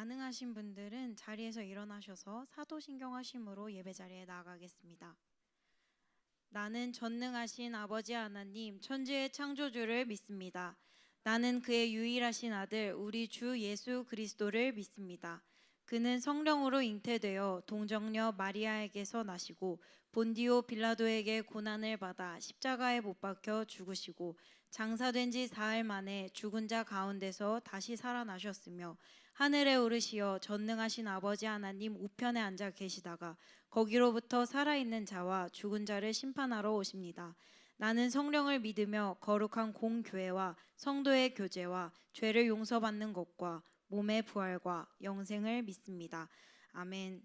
가능하신 분들은 자리에서 일어나셔서 사도신경하심으로 예배 자리에 나아가겠습니다. 나는 전능하신 아버지 하나님, 천지의 창조주를 믿습니다. 나는 그의 유일하신 아들, 우리 주 예수 그리스도를 믿습니다. 그는 성령으로 잉태되어 동정녀 마리아에게서 나시고 본디오 빌라도에게 고난을 받아 십자가에 못 박혀 죽으시고 장사된 지 사흘 만에 죽은 자 가운데서 다시 살아나셨으며 하늘에 오르시어 전능하신 아버지 하나님 우편에 앉아 계시다가 거기로부터 살아있는 자와 죽은 자를 심판하러 오십니다. 나는 성령을 믿으며 거룩한 공교회와 성도의 교제와 죄를 용서받는 것과 몸의 부활과 영생을 믿습니다. 아멘.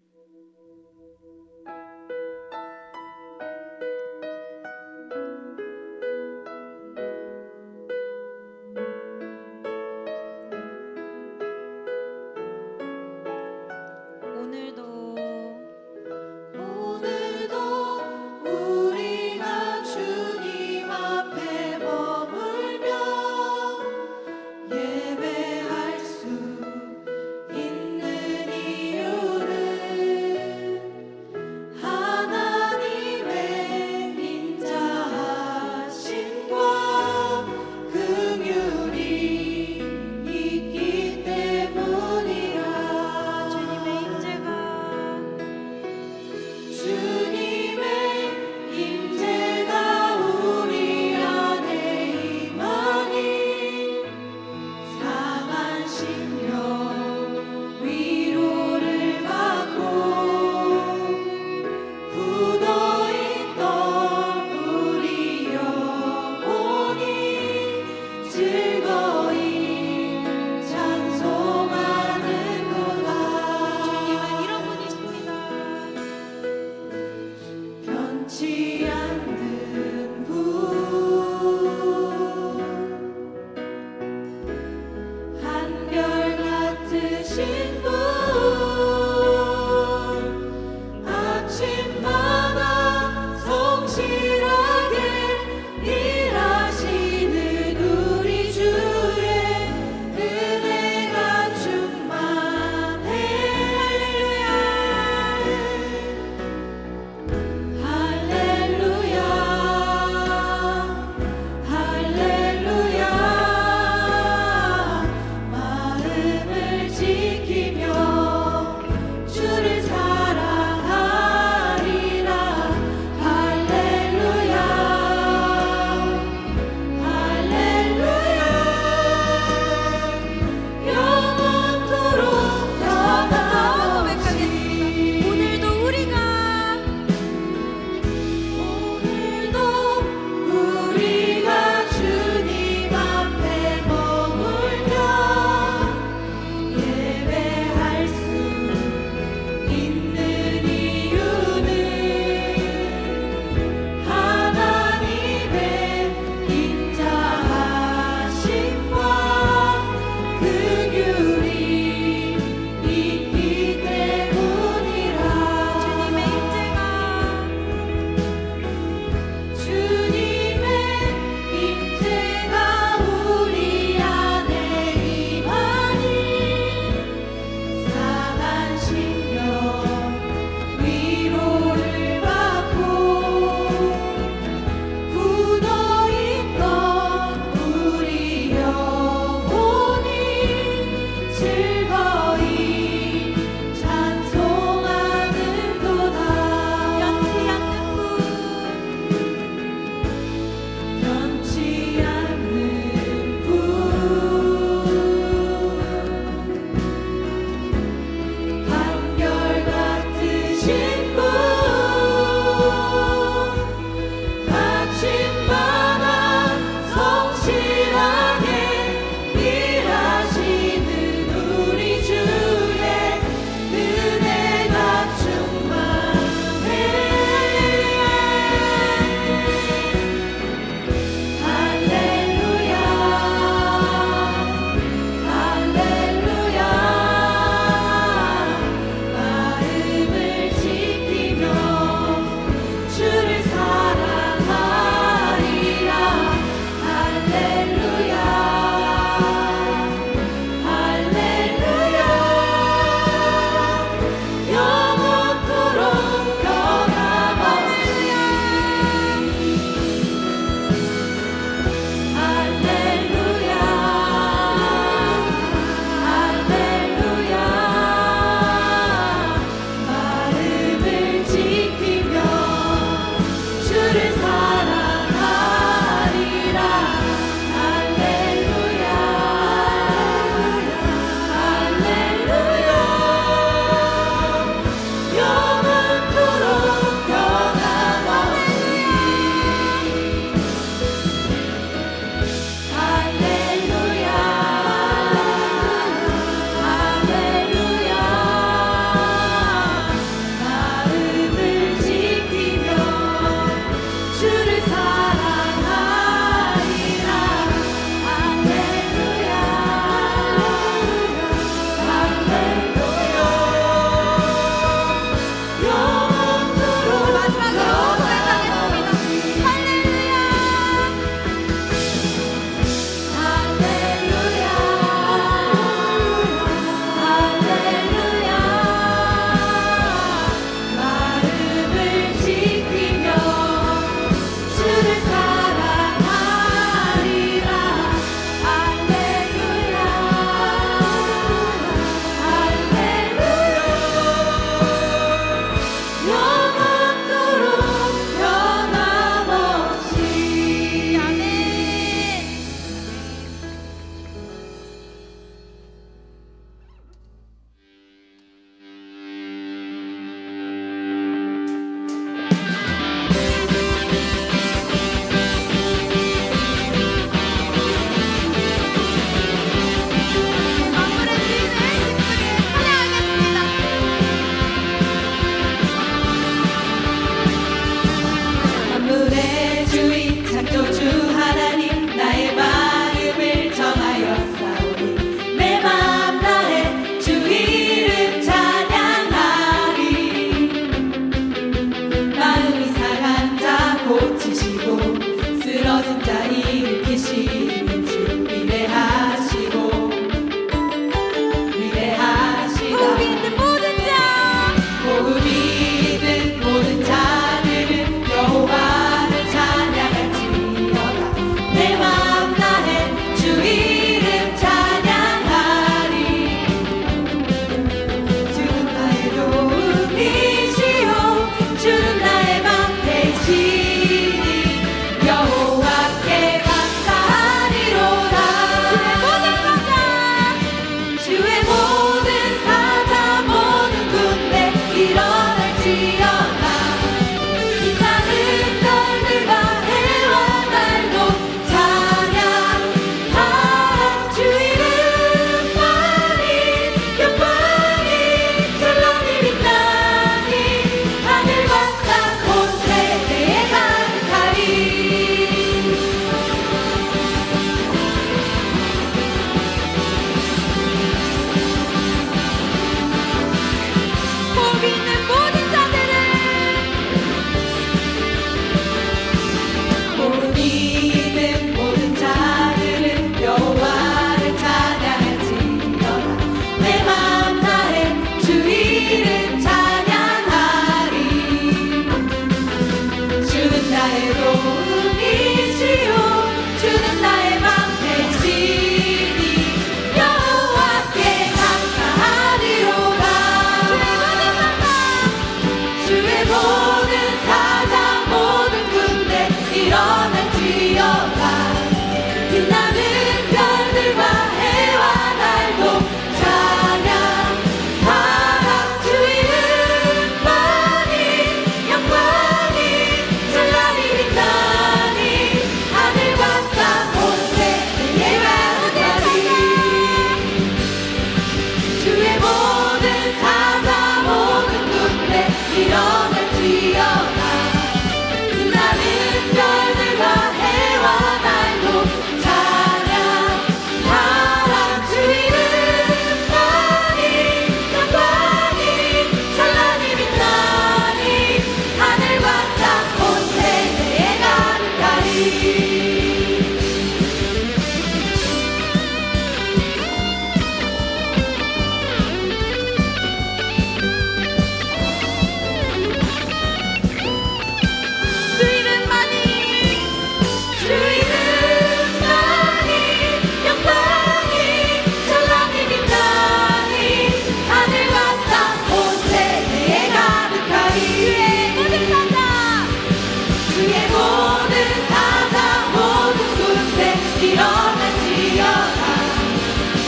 오늘도 우리가 주님 앞에 머물며 예배할 수 있는 이유를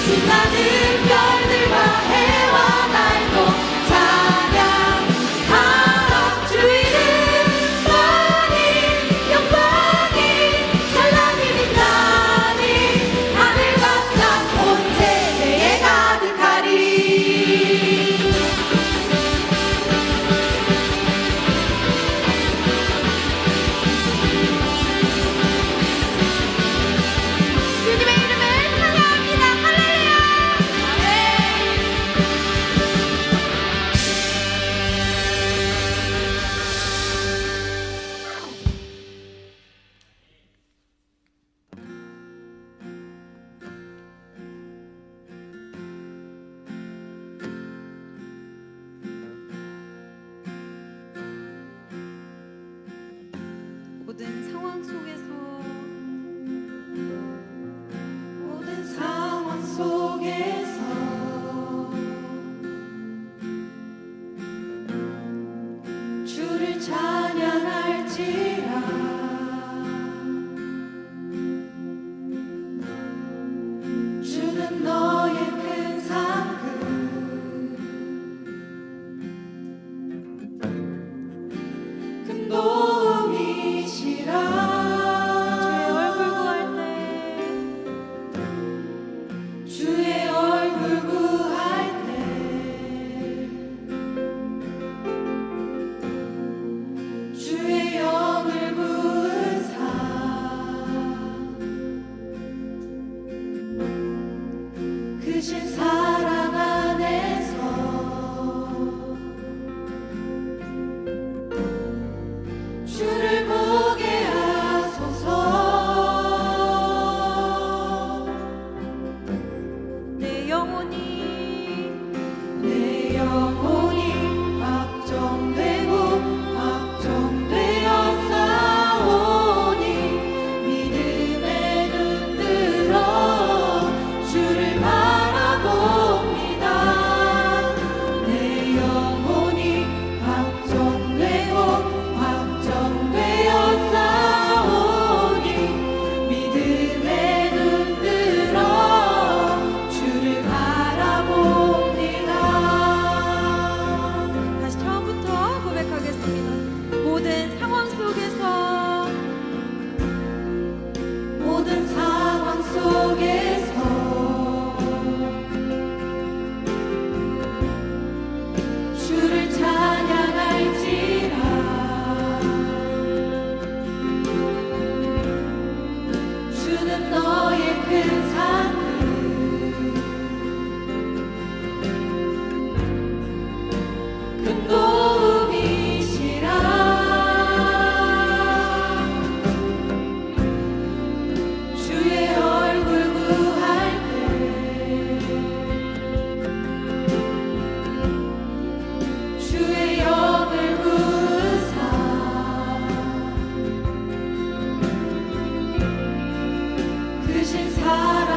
빛나는 별들과 해와 달도 찬양하라. 주 이름 많이 영광이 찬란히 빛나니 하늘과 땅 온 세대에 가득하리. 주님의 이름을 찬양합니다. 할렐루야. 아멘. 모든 상황 속에서 모든 상황 속에서 주를 찬양할지라. 주는 너의 큰 상급 큰 도움이시라. 주의 얼굴 구할 때 주의 얼굴 구할 때 주의 영을 부으사 크신 사랑 안에서 주를 보게 하소서. 내 영혼이 내 영혼이 확정되고 확정되어 싸우니 믿음에 눈들어 주를 바라봅니다. 내 영혼이 확정되고 확정되어 싸우니 믿음에 눈들어 주를 바라봅니다. 다시 처음부터 고백하겠습니다. 모든 상황 속에서 모든 상황 속에서 주를 찬양할지라. 주는 너의 큰 상급 큰 도움이시라. 주의 얼굴 구할 때 주의 영을 부으사 크신 사랑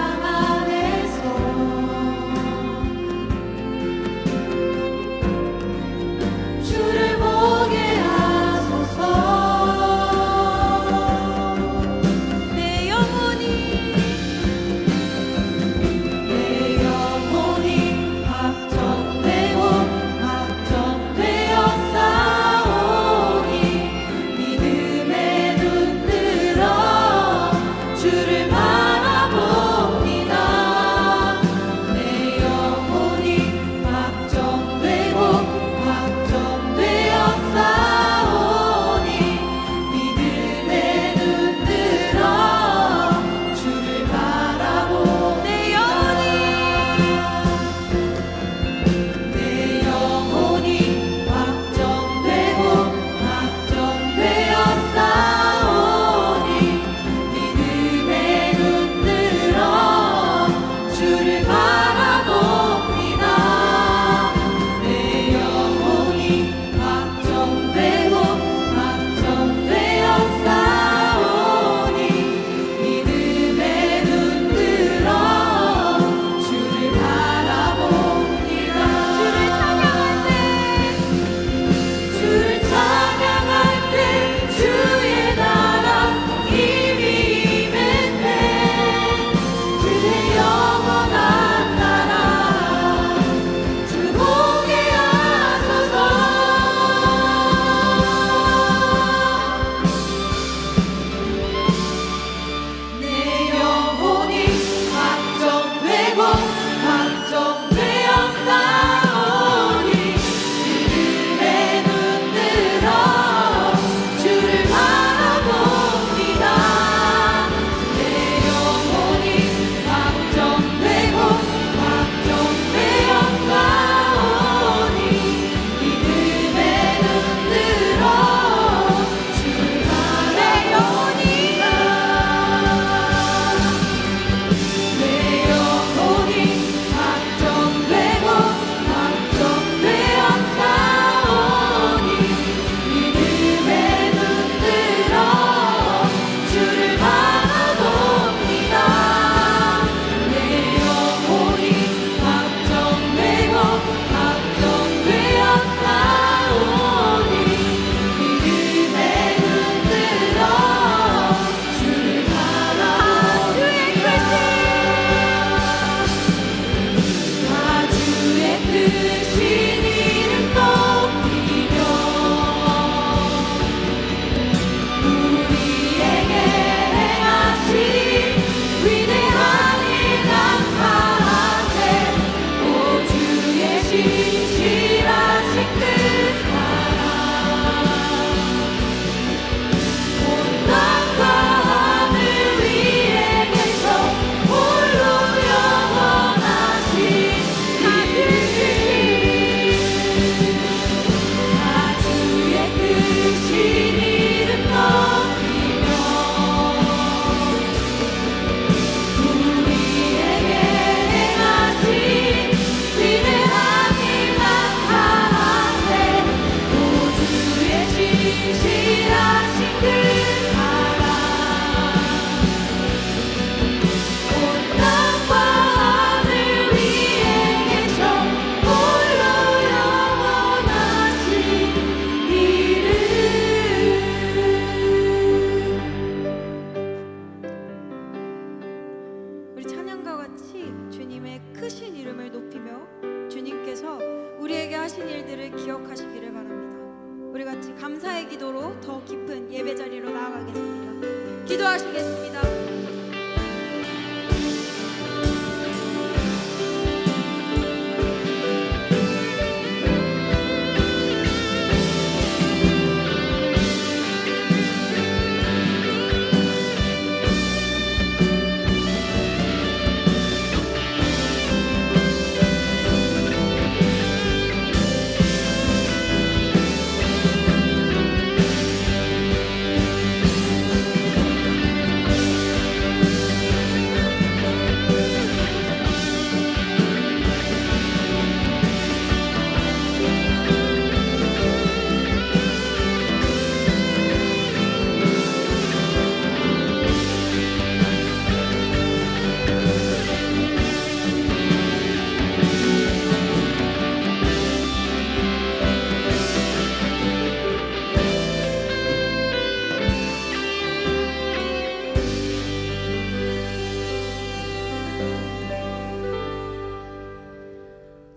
찬양과 같이 주님의 크신 이름을 높이며 주님께서 우리에게 하신 일들을 기억하시기를 바랍니다. 우리 같이 감사의 기도로 더 깊은 예배 자리로 나아가겠습니다. 기도하시겠습니다.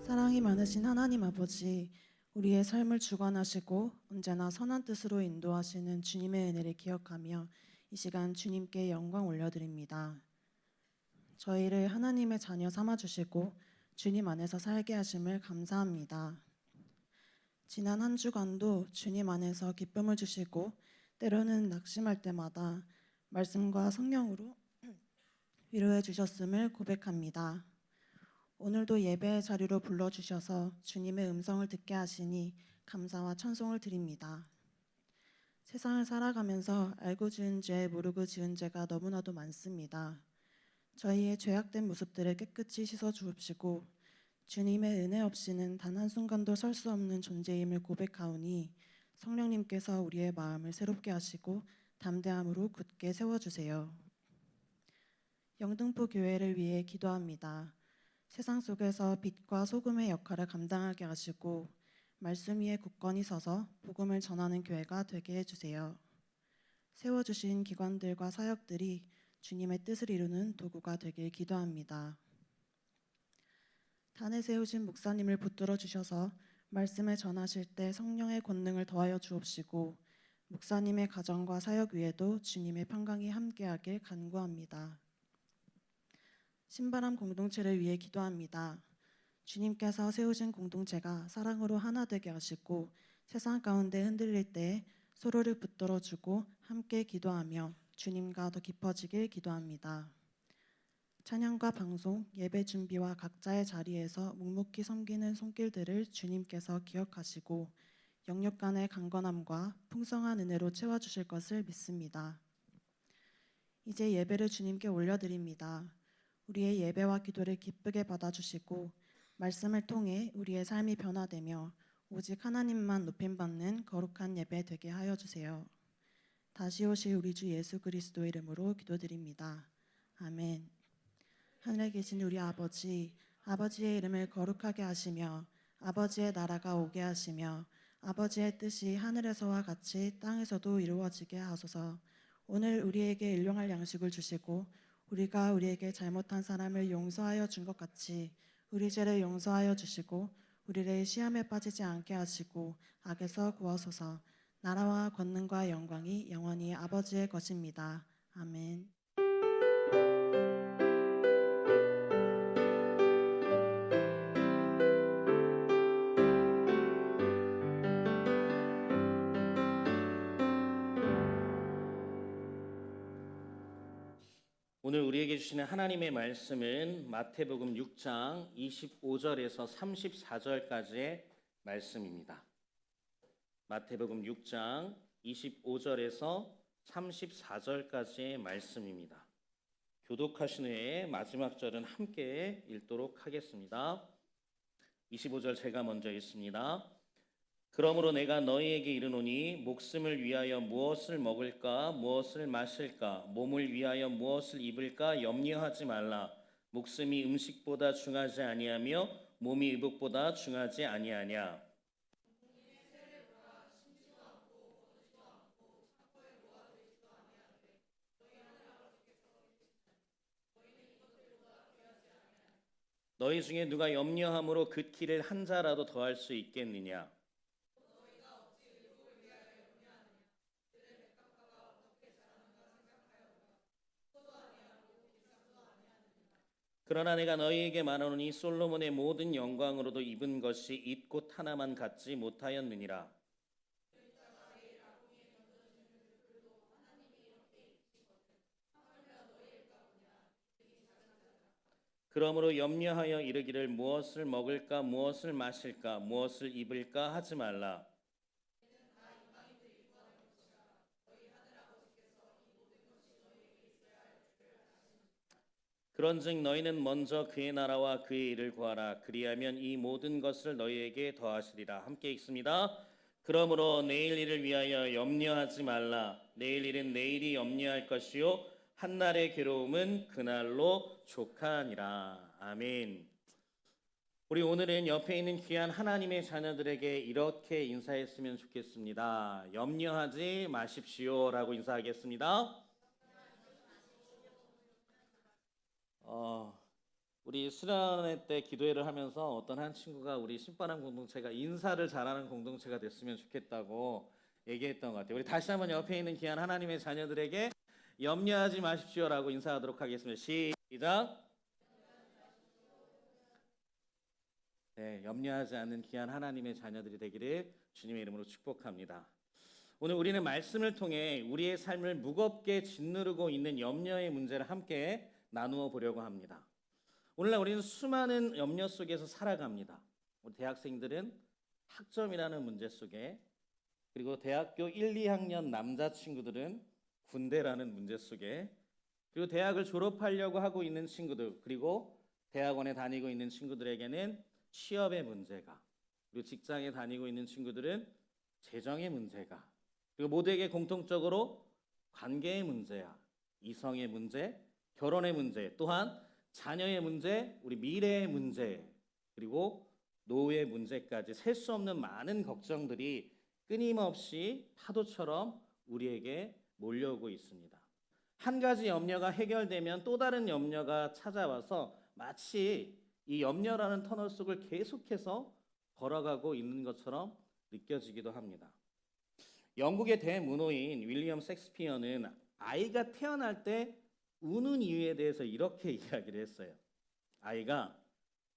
사랑이 많으신 하나님 아버지, 우리의 삶을 주관하시고 언제나 선한 뜻으로 인도하시는 주님의 은혜를 기억하며 이 시간 주님께 영광 올려드립니다. 저희를 하나님의 자녀 삼아주시고 주님 안에서 살게 하심을 감사합니다. 지난 한 주간도 주님 안에서 기쁨을 주시고 때로는 낙심할 때마다 말씀과 성령으로 위로해 주셨음을 고백합니다. 오늘도 예배의 자리로 불러주셔서 주님의 음성을 듣게 하시니 감사와 찬송을 드립니다. 세상을 살아가면서 알고 지은 죄, 모르고 지은 죄가 너무나도 많습니다. 저희의 죄악된 모습들을 깨끗이 씻어 주옵시고 주님의 은혜 없이는 단 한순간도 설 수 없는 존재임을 고백하오니 성령님께서 우리의 마음을 새롭게 하시고 담대함으로 굳게 세워주세요. 영등포 교회를 위해 기도합니다. 세상 속에서 빛과 소금의 역할을 감당하게 하시고 말씀 위에 굳건히 서서 복음을 전하는 교회가 되게 해주세요. 세워주신 기관들과 사역들이 주님의 뜻을 이루는 도구가 되길 기도합니다. 단에 세우신 목사님을 붙들어 주셔서 말씀을 전하실 때 성령의 권능을 더하여 주옵시고 목사님의 가정과 사역 위에도 주님의 평강이 함께하길 간구합니다. 신바람 공동체를 위해 기도합니다. 주님께서 세우신 공동체가 사랑으로 하나 되게 하시고 세상 가운데 흔들릴 때 서로를 붙들어주고 함께 기도하며 주님과 더 깊어지길 기도합니다. 찬양과 방송, 예배 준비와 각자의 자리에서 묵묵히 섬기는 손길들을 주님께서 기억하시고 영역 간의 강건함과 풍성한 은혜로 채워주실 것을 믿습니다. 이제 예배를 주님께 올려드립니다. 우리의 예배와 기도를 기쁘게 받아주시고 말씀을 통해 우리의 삶이 변화되며 오직 하나님만 높임받는 거룩한 예배 되게 하여 주세요. 다시 오실 우리 주 예수 그리스도 이름으로 기도드립니다. 아멘. 하늘에 계신 우리 아버지, 아버지의 이름을 거룩하게 하시며 아버지의 나라가 오게 하시며 아버지의 뜻이 하늘에서와 같이 땅에서도 이루어지게 하소서. 오늘 우리에게 일용할 양식을 주시고 우리가 우리에게 잘못한 사람을 용서하여 준 것 같이 우리 죄를 용서하여 주시고 우리를 시험에 빠지지 않게 하시고 악에서 구하소서. 나라와 권능과 영광이 영원히 아버지의 것입니다. 아멘. 오늘 우리에게 주시는 하나님의 말씀은 마태복음 6장 25절에서 34절까지의 말씀입니다. 마태복음 6장 25절에서 34절까지의 말씀입니다. 교독하신 후에 마지막 절은 함께 읽도록 하겠습니다. 25절 제가 먼저 읽습니다. 그러므로 내가 너희에게 이르노니 목숨을 위하여 무엇을 먹을까 무엇을 마실까 몸을 위하여 무엇을 입을까 염려하지 말라. 목숨이 음식보다 중하지 아니하며 몸이 의복보다 중하지 아니하냐. 너희 중에 누가 염려함으로 그 키를 한 자라도 더할 수 있겠느냐? 그러나 내가 너희에게 말하노니 솔로몬의 모든 영광으로도 입은 것이 잇꽃 하나만 갖지 못하였느니라. 그러므로 염려하여 이르기를 무엇을 먹을까 무엇을 마실까 무엇을 입을까 하지 말라. 그런즉 너희는 먼저 그의 나라와 그의 일을 구하라. 그리하면 이 모든 것을 너희에게 더하시리라. 함께 읽습니다. 그러므로 내일 일을 위하여 염려하지 말라. 내일 일은 내일이 염려할 것이요 한날의 괴로움은 그날로 족하니라. 아멘. 우리 오늘은 옆에 있는 귀한 하나님의 자녀들에게 이렇게 인사했으면 좋겠습니다. 염려하지 마십시오라고 인사하겠습니다. 우리 수련회 때 기도회를 하면서 어떤 한 친구가 우리 신바람 공동체가 인사를 잘하는 공동체가 됐으면 좋겠다고 얘기했던 것 같아요. 우리 다시 한번 옆에 있는 귀한 하나님의 자녀들에게 염려하지 마십시오라고 인사하도록 하겠습니다. 시작. 네, 염려하지 않는 귀한 하나님의 자녀들이 되기를 주님의 이름으로 축복합니다. 오늘 우리는 말씀을 통해 우리의 삶을 무겁게 짓누르고 있는 염려의 문제를 함께 나누어 보려고 합니다. 오늘날 우리는 수많은 염려 속에서 살아갑니다. 우리 대학생들은 학점이라는 문제 속에, 그리고 대학교 1, 2학년 남자친구들은 군대라는 문제 속에, 그리고 대학을 졸업하려고 하고 있는 친구들, 그리고 대학원에 다니고 있는 친구들에게는 취업의 문제가, 그리고 직장에 다니고 있는 친구들은 재정의 문제가, 그리고 모두에게 공통적으로 관계의 문제야, 이성의 문제, 결혼의 문제, 또한 자녀의 문제, 우리 미래의 문제, 그리고 노후의 문제까지 셀 수 없는 많은 걱정들이 끊임없이 파도처럼 우리에게 몰려오고 있습니다. 한 가지 염려가 해결되면 또 다른 염려가 찾아와서 마치 이 염려라는 터널 속을 계속해서 걸어가고 있는 것처럼 느껴지기도 합니다. 영국의 대문호인 윌리엄 셰익스피어는 아이가 태어날 때 우는 이유에 대해서 이렇게 이야기를 했어요. 아이가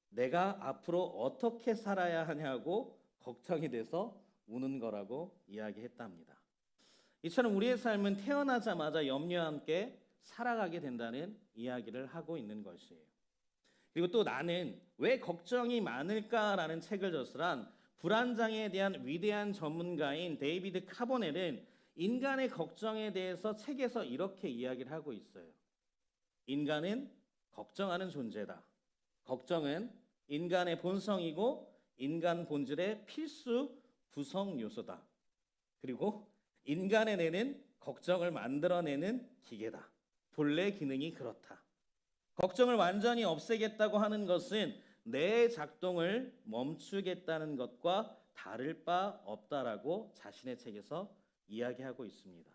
내가 앞으로 어떻게 살아야 하냐고 걱정이 돼서 우는 거라고 이야기했답니다. 이처럼 우리의 삶은 태어나자마자 염려와 함께 살아가게 된다는 이야기를 하고 있는 것이에요. 그리고 또 나는 왜 걱정이 많을까라는 책을 저술한 불안장애에 대한 위대한 전문가인 데이비드 카보넬은 인간의 걱정에 대해서 책에서 이렇게 이야기를 하고 있어요. 인간은 걱정하는 존재다. 걱정은 인간의 본성이고 인간 본질의 필수 구성 요소다. 그리고 인간의 뇌는 걱정을 만들어내는 기계다. 본래 기능이 그렇다. 걱정을 완전히 없애겠다고 하는 것은 뇌의 작동을 멈추겠다는 것과 다를 바 없다라고 자신의 책에서 이야기하고 있습니다.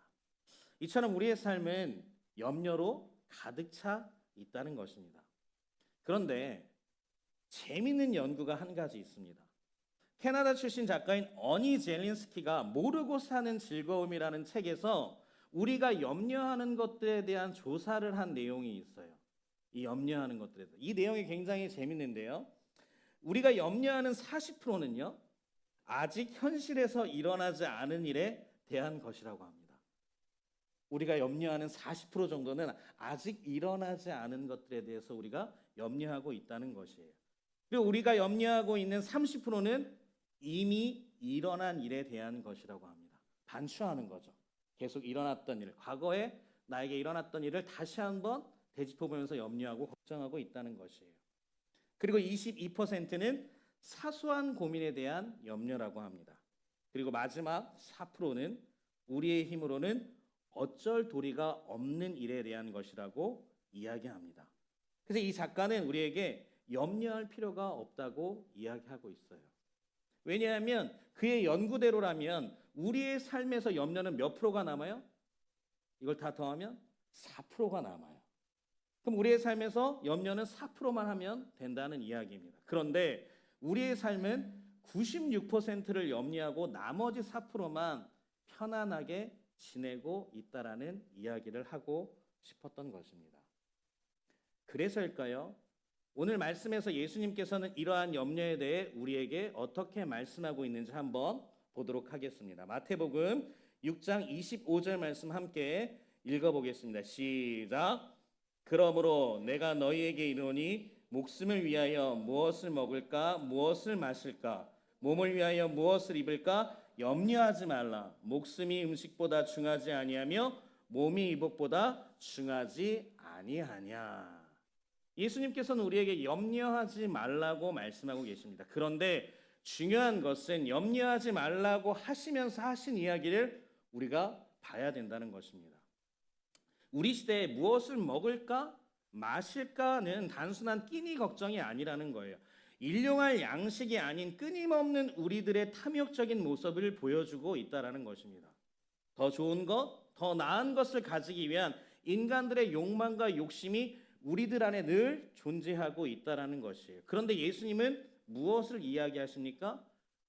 이처럼 우리의 삶은 염려로 가득 차 있다는 것입니다. 그런데 재미있는 연구가 한 가지 있습니다. 캐나다 출신 작가인 어니 젤린스키가 모르고 사는 즐거움이라는 책에서 우리가 염려하는 것들에 대한 조사를 한 내용이 있어요. 이 염려하는 것들에 대해서. 이 내용이 굉장히 재밌는데요. 우리가 염려하는 40%는요. 아직 현실에서 일어나지 않은 일에 대한 것이라고 합니다. 우리가 염려하는 40% 정도는 아직 일어나지 않은 것들에 대해서 우리가 염려하고 있다는 것이에요. 그리고 우리가 염려하고 있는 30%는 이미 일어난 일에 대한 것이라고 합니다. 반추하는 거죠. 계속 일어났던 일, 과거에 나에게 일어났던 일을 다시 한번 되짚어보면서 염려하고 걱정하고 있다는 것이에요. 그리고 22%는 사소한 고민에 대한 염려라고 합니다. 그리고 마지막 4%는 우리의 힘으로는 어쩔 도리가 없는 일에 대한 것이라고 이야기합니다. 그래서 이 작가는 우리에게 염려할 필요가 없다고 이야기하고 있어요. 왜냐하면 그의 연구대로라면 우리의 삶에서 염려는 몇 프로가 남아요? 이걸 다 더하면 4%가 남아요. 그럼 우리의 삶에서 염려는 4%만 하면 된다는 이야기입니다. 그런데 우리의 삶은 96%를 염려하고 나머지 4%만 편안하게 지내고 있다라는 이야기를 하고 싶었던 것입니다. 그래서일까요? 오늘 말씀에서 예수님께서는 이러한 염려에 대해 우리에게 어떻게 말씀하고 있는지 한번 보도록 하겠습니다. 마태복음 6장 25절 말씀 함께 읽어보겠습니다. 시작. 그러므로 내가 너희에게 이르노니 목숨을 위하여 무엇을 먹을까 무엇을 마실까 몸을 위하여 무엇을 입을까 염려하지 말라. 목숨이 음식보다 중하지 아니하며 몸이 이복보다 중하지 아니하냐. 예수님께서는 우리에게 염려하지 말라고 말씀하고 계십니다. 그런데 중요한 것은 염려하지 말라고 하시면서 하신 이야기를 우리가 봐야 된다는 것입니다. 우리 시대에 무엇을 먹을까 마실까는 단순한 끼니 걱정이 아니라는 거예요. 일용할 양식이 아닌 끊임없는 우리들의 탐욕적인 모습을 보여주고 있다는 것입니다. 더 좋은 것, 더 나은 것을 가지기 위한 인간들의 욕망과 욕심이 우리들 안에 늘 존재하고 있다는 것이에요. 그런데 예수님은 무엇을 이야기하십니까?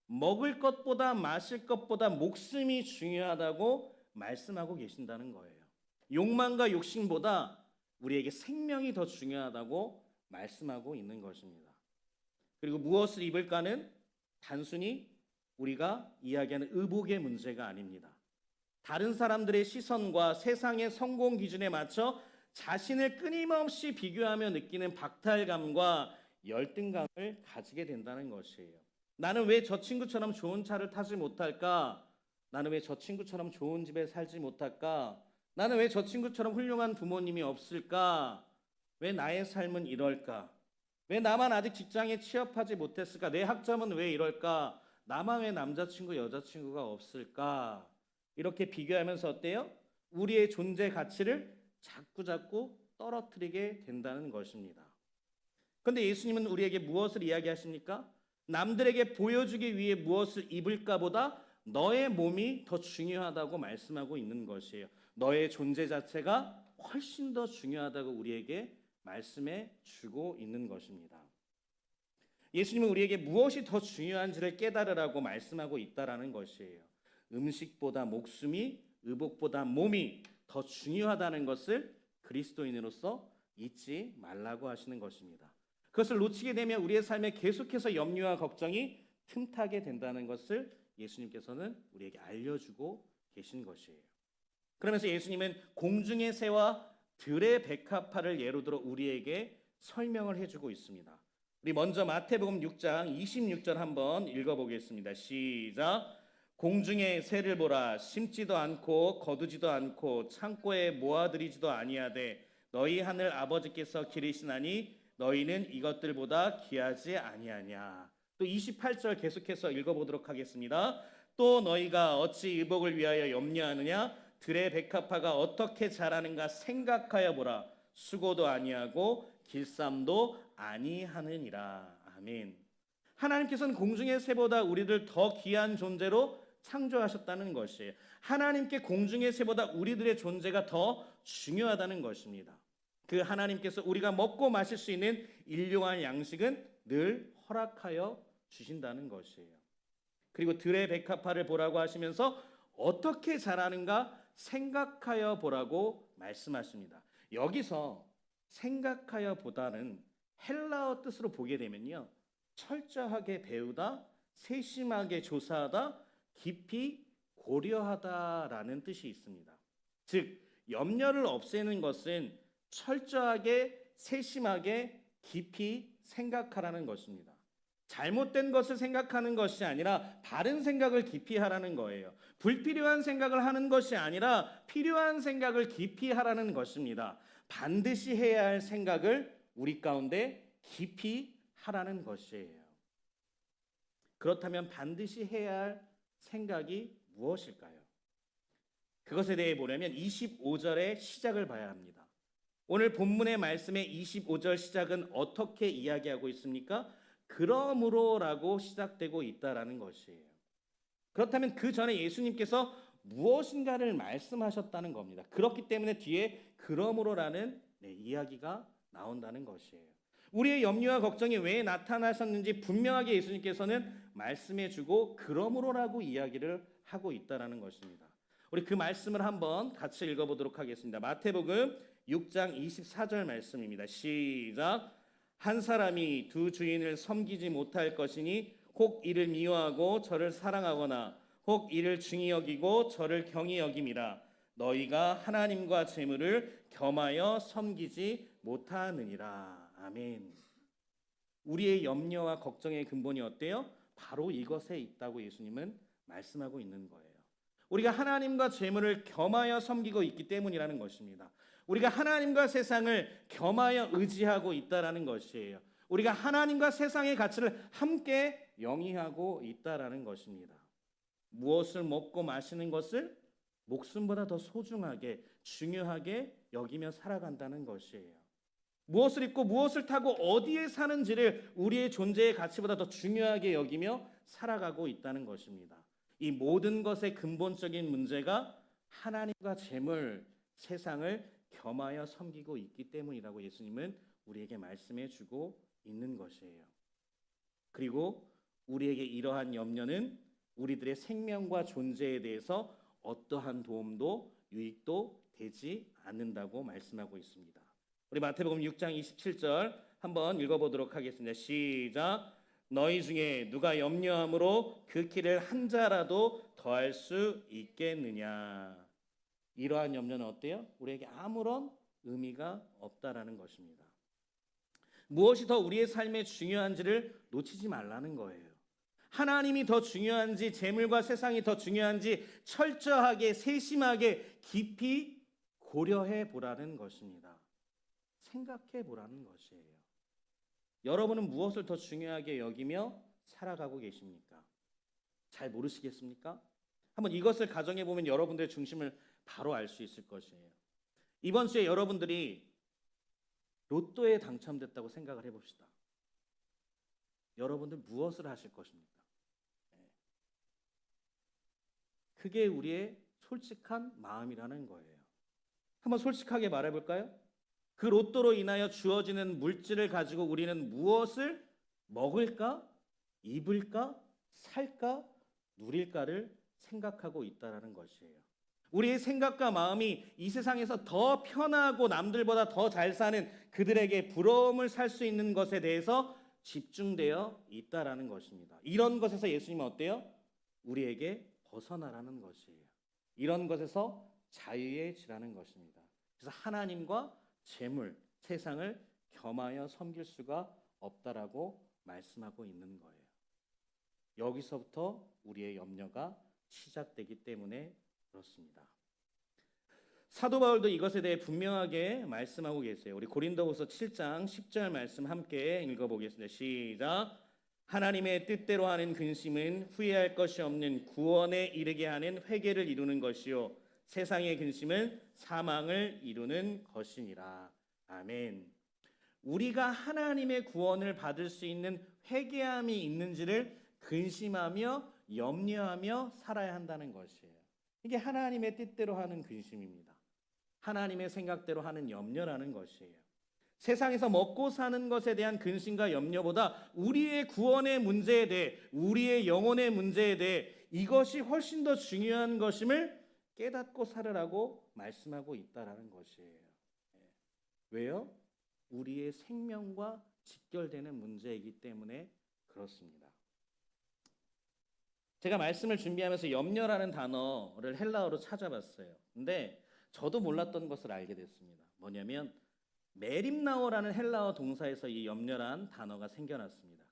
먹을 것보다 마실 것보다 목숨이 중요하다고 말씀하고 계신다는 거예요. 욕망과 욕심보다 우리에게 생명이 더 중요하다고 말씀하고 있는 것입니다. 그리고 무엇을 입을까는 단순히 우리가 이야기하는 의복의 문제가 아닙니다. 다른 사람들의 시선과 세상의 성공 기준에 맞춰 자신을 끊임없이 비교하며 느끼는 박탈감과 열등감을 가지게 된다는 것이에요. 나는 왜 저 친구처럼 좋은 차를 타지 못할까? 나는 왜 저 친구처럼 좋은 집에 살지 못할까? 나는 왜 저 친구처럼 훌륭한 부모님이 없을까? 왜 나의 삶은 이럴까? 왜 나만 아직 직장에 취업하지 못했을까? 내 학점은 왜 이럴까? 나만 왜 남자친구, 여자친구가 없을까? 이렇게 비교하면서 어때요? 우리의 존재 가치를 자꾸 떨어뜨리게 된다는 것입니다. 그런데 예수님은 우리에게 무엇을 이야기하십니까? 남들에게 보여주기 위해 무엇을 입을까보다 너의 몸이 더 중요하다고 말씀하고 있는 것이에요. 너의 존재 자체가 훨씬 더 중요하다고 우리에게 말씀해 주고 있는 것입니다. 예수님은 우리에게 무엇이 더 중요한지를 깨달으라고 말씀하고 있다라는 것이에요. 음식보다 목숨이, 의복보다 몸이 더 중요하다는 것을 그리스도인으로서 잊지 말라고 하시는 것입니다. 그것을 놓치게 되면 우리의 삶에 계속해서 염려와 걱정이 틈타게 된다는 것을 예수님께서는 우리에게 알려주고 계신 것이에요. 그러면서 예수님은 공중의 새와 들의 백합화를 예로 들어 우리에게 설명을 해주고 있습니다. 우리 먼저 마태복음 6장 26절 한번 읽어보겠습니다. 시작. 공중의 새를 보라. 심지도 않고 거두지도 않고 창고에 모아들이지도 아니하되 너희 하늘 아버지께서 기르시나니 너희는 이것들보다 귀하지 아니하냐. 또 28절 계속해서 읽어보도록 하겠습니다. 또 너희가 어찌 의복을 위하여 염려하느냐. 들의 백합화가 어떻게 자라는가 생각하여 보라. 수고도 아니하고 길쌈도 아니하느니라. 아멘. 하나님께서는 공중의 새보다 우리를 더 귀한 존재로 창조하셨다는 것이에요. 하나님께 공중의 새보다 우리들의 존재가 더 중요하다는 것입니다. 그 하나님께서 우리가 먹고 마실 수 있는 일용할 양식은 늘 허락하여 주신다는 것이에요. 그리고 들의 백합화를 보라고 하시면서 어떻게 자라는가 생각하여 보라고 말씀하십니다. 여기서 생각하여 보다는 헬라어 뜻으로 보게 되면요, 철저하게 배우다, 세심하게 조사하다, 깊이 고려하다라는 뜻이 있습니다. 즉 염려를 없애는 것은 철저하게 세심하게 깊이 생각하라는 것입니다. 잘못된 것을 생각하는 것이 아니라 바른 생각을 깊이 하라는 거예요. 불필요한 생각을 하는 것이 아니라 필요한 생각을 깊이 하라는 것입니다. 반드시 해야 할 생각을 우리 가운데 깊이 하라는 것이에요. 그렇다면 반드시 해야 할 생각이 무엇일까요? 그것에 대해 보려면 25절의 시작을 봐야 합니다. 오늘 본문의 말씀의 25절 시작은 어떻게 이야기하고 있습니까? 그러므로라고 시작되고 있다라는 것이에요. 그렇다면 그 전에 예수님께서 무엇인가를 말씀하셨다는 겁니다. 그렇기 때문에 뒤에 그러므로라는 이야기가 나온다는 것이에요. 우리의 염려와 걱정이 왜 나타나셨는지 분명하게 예수님께서는 말씀해주고 그러므로라고 이야기를 하고 있다라는 것입니다. 우리 그 말씀을 한번 같이 읽어보도록 하겠습니다. 마태복음 6장 24절 말씀입니다. 시작. 한 사람이 두 주인을 섬기지 못할 것이니 혹 이를 미워하고 저를 사랑하거나 혹 이를 중히 여기고 저를 경히 여김이라. 너희가 하나님과 재물을 겸하여 섬기지 못하느니라. 아멘. 우리의 염려와 걱정의 근본이 어때요? 바로 이것에 있다고 예수님은 말씀하고 있는 거예요. 우리가 하나님과 재물을 겸하여 섬기고 있기 때문이라는 것입니다. 우리가 하나님과 세상을 겸하여 의지하고 있다라는 것이에요. 우리가 하나님과 세상의 가치를 함께 영위하고 있다라는 것입니다. 무엇을 먹고 마시는 것을 목숨보다 더 소중하게 중요하게 여기며 살아간다는 것이에요. 무엇을 입고 무엇을 타고 어디에 사는지를 우리의 겸자의 가치보다 더 중요하게 여기며 살아가고 있다는 것입니다. 이 모든 것의 근본적인 문제가 하나님과 재물, 세상을 겸하여 섬기고 있기 때문이라고 예수님은 우리에게 말씀해 주고 있는 것이에요. 그리고 우리에게 이러한 염려는 우리들의 생명과 존재에 대해서 어떠한 도움도 유익도 되지 않는다고 말씀하고 있습니다. 우리 마태복음 6장 27절 한번 읽어보도록 하겠습니다. 시작. 너희 중에 누가 염려함으로 그 키를 한 자라도 더할 수 있겠느냐. 이러한 염려는 어때요? 우리에게 아무런 의미가 없다라는 것입니다. 무엇이 더 우리의 삶에 중요한지를 놓치지 말라는 거예요. 하나님이 더 중요한지 재물과 세상이 더 중요한지 철저하게 세심하게 깊이 고려해 보라는 것입니다. 생각해 보라는 것이에요. 여러분은 무엇을 더 중요하게 여기며 살아가고 계십니까? 잘 모르시겠습니까? 한번 이것을 가정해 보면 여러분들의 중심을 바로 알 수 있을 것이에요. 이번 주에 여러분들이 로또에 당첨됐다고 생각을 해봅시다. 여러분들 무엇을 하실 것입니까? 그게 우리의 솔직한 마음이라는 거예요. 한번 솔직하게 말해볼까요? 그 로또로 인하여 주어지는 물질을 가지고 우리는 무엇을 먹을까, 입을까, 살까, 누릴까를 생각하고 있다는 것이에요. 우리의 생각과 마음이 이 세상에서 더 편하고 남들보다 더 잘 사는 그들에게 부러움을 살 수 있는 것에 대해서 집중되어 있다라는 것입니다. 이런 것에서 예수님은 어때요? 우리에게 벗어나라는 것이에요. 이런 것에서 자유해지라는 것입니다. 그래서 하나님과 재물, 세상을 겸하여 섬길 수가 없다라고 말씀하고 있는 거예요. 여기서부터 우리의 염려가 시작되기 때문에 그렇습니다. 사도 바울도 이것에 대해 분명하게 말씀하고 계세요. 우리 고린도후서 7장 10절 말씀 함께 읽어보겠습니다. 시작. 하나님의 뜻대로 하는 근심은 후회할 것이 없는 구원에 이르게 하는 회개를 이루는 것이요 세상의 근심은 사망을 이루는 것이니라. 아멘. 우리가 하나님의 구원을 받을 수 있는 회개함이 있는지를 근심하며 염려하며 살아야 한다는 것이에요. 이게 하나님의 뜻대로 하는 근심입니다. 하나님의 생각대로 하는 염려라는 것이에요. 세상에서 먹고 사는 것에 대한 근심과 염려보다 우리의 구원의 문제에 대해, 우리의 영혼의 문제에 대해 이것이 훨씬 더 중요한 것임을 깨닫고 살으라고 말씀하고 있다라는 것이에요. 왜요? 우리의 생명과 직결되는 문제이기 때문에 그렇습니다. 제가 말씀을 준비하면서 염려라는 단어를 헬라어로 찾아봤어요. 근데 저도 몰랐던 것을 알게 됐습니다. 뭐냐면 메림나오라는 헬라어 동사에서 이 염려란 단어가 생겨났습니다.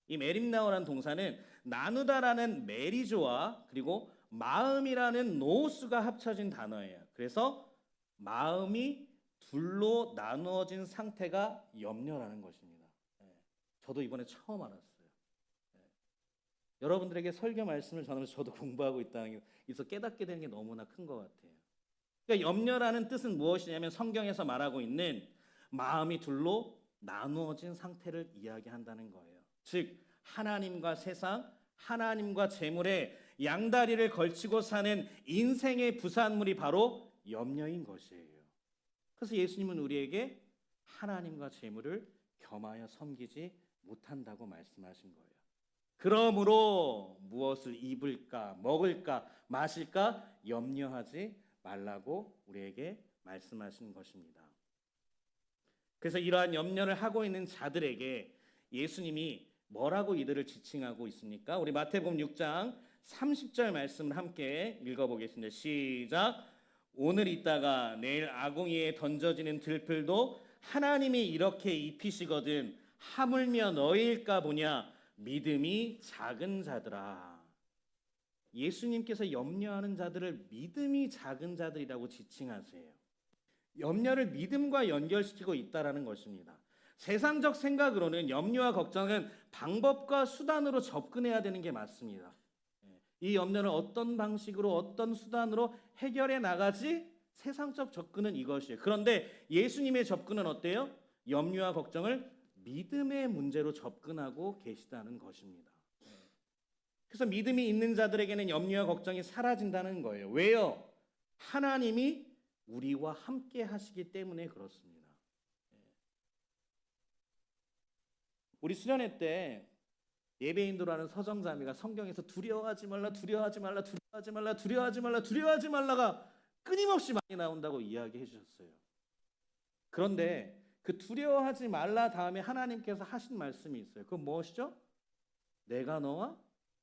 이 메림나오라는 동사는 나누다라는 메리조와 그리고 마음이라는 노우스가 합쳐진 단어예요. 그래서 마음이 둘로 나누어진 상태가 염려라는 것입니다. 저도 이번에 처음 알았어요. 여러분들에게 설교 말씀을 전하면서 저도 공부하고 있다는 게 있어 깨닫게 되는 게 너무나 큰 것 같아요. 그러니까 염려라는 뜻은 무엇이냐면 성경에서 말하고 있는 마음이 둘로 나누어진 상태를 이야기한다는 거예요. 즉 하나님과 세상, 하나님과 재물에 양다리를 걸치고 사는 인생의 부산물이 바로 염려인 것이에요. 그래서 예수님은 우리에게 하나님과 재물을 겸하여 섬기지 못한다고 말씀하신 거예요. 그러므로 무엇을 입을까, 먹을까, 마실까 염려하지 말라고 우리에게 말씀하신 것입니다. 그래서 이러한 염려를 하고 있는 자들에게 예수님이 뭐라고 이들을 지칭하고 있습니까? 우리 마태복음 6장 30절 말씀을 함께 읽어보겠습니다. 시작. 오늘 있다가 내일 아궁이에 던져지는 들풀도 하나님이 이렇게 입히시거든 하물며 너희일까 보냐. 믿음이 작은 자들아. 예수님께서 염려하는 자들을 믿음이 작은 자들이라고 지칭하세요. 염려를 믿음과 연결시키고 있다라는 것입니다. 세상적 생각으로는 염려와 걱정은 방법과 수단으로 접근해야 되는 게 맞습니다. 이 염려를 어떤 방식으로 어떤 수단으로 해결해 나가지? 세상적 접근은 이것이에요. 그런데 예수님의 접근은 어때요? 염려와 걱정을 믿음의 문제로 접근하고 계시다는 것입니다. 그래서 믿음이 있는 자들에게는 염려와 걱정이 사라진다는 거예요. 왜요? 하나님이 우리와 함께 하시기 때문에 그렇습니다. 우리 수련회 때 예배인도라는 서정자매가 성경에서 두려워하지 말라, 두려워하지 말라, 두려워하지 말라, 두려워하지 말라, 두려워하지 말라가 끊임없이 많이 나온다고 이야기해 주셨어요. 그런데 그 두려워하지 말라 다음에 하나님께서 하신 말씀이 있어요. 그건 무엇이죠? 내가 너와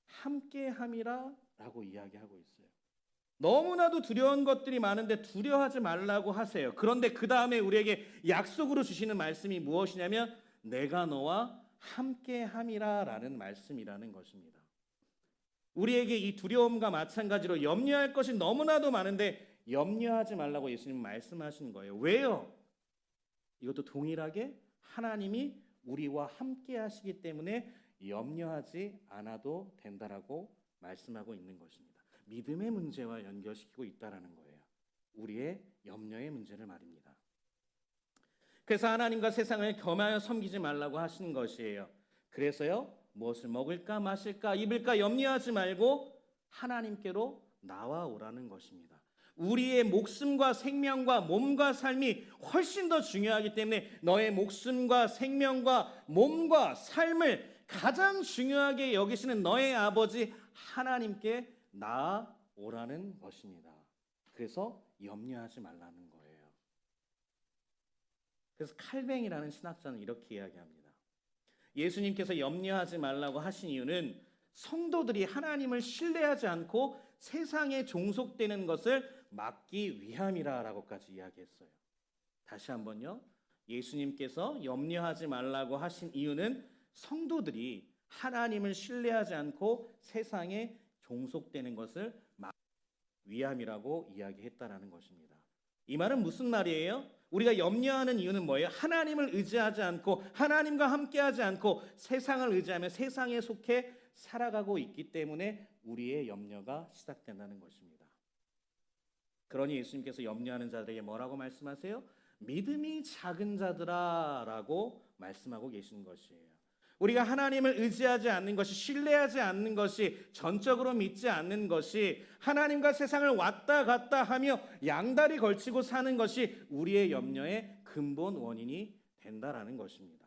함께함이라 라고 이야기하고 있어요. 너무나도 두려운 것들이 많은데 두려워하지 말라고 하세요. 그런데 그 다음에 우리에게 약속으로 주시는 말씀이 무엇이냐면 내가 너와 함께함이라 라는 말씀이라는 것입니다. 우리에게 이 두려움과 마찬가지로 염려할 것이 너무나도 많은데 염려하지 말라고 예수님 말씀하신 거예요. 왜요? 이것도 동일하게 하나님이 우리와 함께 하시기 때문에 염려하지 않아도 된다라고 말씀하고 있는 것입니다. 믿음의 문제와 연결시키고 있다라는 거예요. 우리의 염려의 문제를 말입니다. 그래서 하나님과 세상을 겸하여 섬기지 말라고 하시는 것이에요. 그래서요, 무엇을 먹을까 마실까 입을까 염려하지 말고 하나님께로 나와오라는 것입니다. 우리의 목숨과 생명과 몸과 삶이 훨씬 더 중요하기 때문에 너의 목숨과 생명과 몸과 삶을 가장 중요하게 여기시는 너의 아버지 하나님께 나아오라는 것입니다. 그래서 염려하지 말라는 거예요. 그래서 칼뱅이라는 신학자는 이렇게 이야기합니다. 예수님께서 염려하지 말라고 하신 이유는 성도들이 하나님을 신뢰하지 않고 세상에 종속되는 것을 막기 위함이라라고까지 이야기했어요. 다시 한번요. 예수님께서 염려하지 말라고 하신 이유는 성도들이 하나님을 신뢰하지 않고 세상에 종속되는 것을 막기 위함이라고 이야기했다라는 것입니다. 이 말은 무슨 말이에요? 우리가 염려하는 이유는 뭐예요? 하나님을 의지하지 않고 하나님과 함께하지 않고 세상을 의지하며 세상에 속해 살아가고 있기 때문에 우리의 염려가 시작된다는 것입니다. 그러니 예수님께서 염려하는 자들에게 뭐라고 말씀하세요? 믿음이 작은 자들아 라고 말씀하고 계신 것이에요. 우리가 하나님을 의지하지 않는 것이, 신뢰하지 않는 것이, 전적으로 믿지 않는 것이, 하나님과 세상을 왔다 갔다 하며 양다리 걸치고 사는 것이 우리의 염려의 근본 원인이 된다라는 것입니다.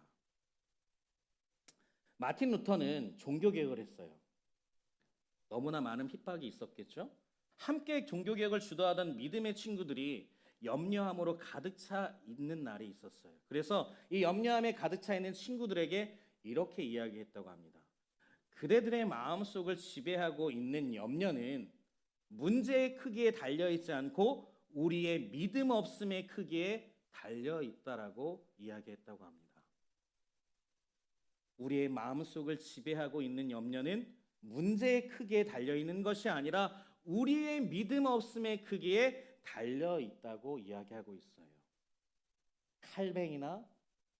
마틴 루터는 종교개혁을 했어요. 너무나 많은 핍박이 있었겠죠? 함께 종교개혁을 주도하던 믿음의 친구들이 염려함으로 가득 차 있는 날이 있었어요. 그래서 이 염려함에 가득 차 있는 친구들에게 이렇게 이야기했다고 합니다. 그대들의 마음속을 지배하고 있는 염려는 문제의 크기에 달려있지 않고 우리의 믿음 없음의 크기에 달려있다라고 이야기했다고 합니다. 우리의 마음속을 지배하고 있는 염려는 문제의 크기에 달려있는 것이 아니라 우리의 믿음 없음의 크기에 달려있다고 이야기하고 있어요. 칼뱅이나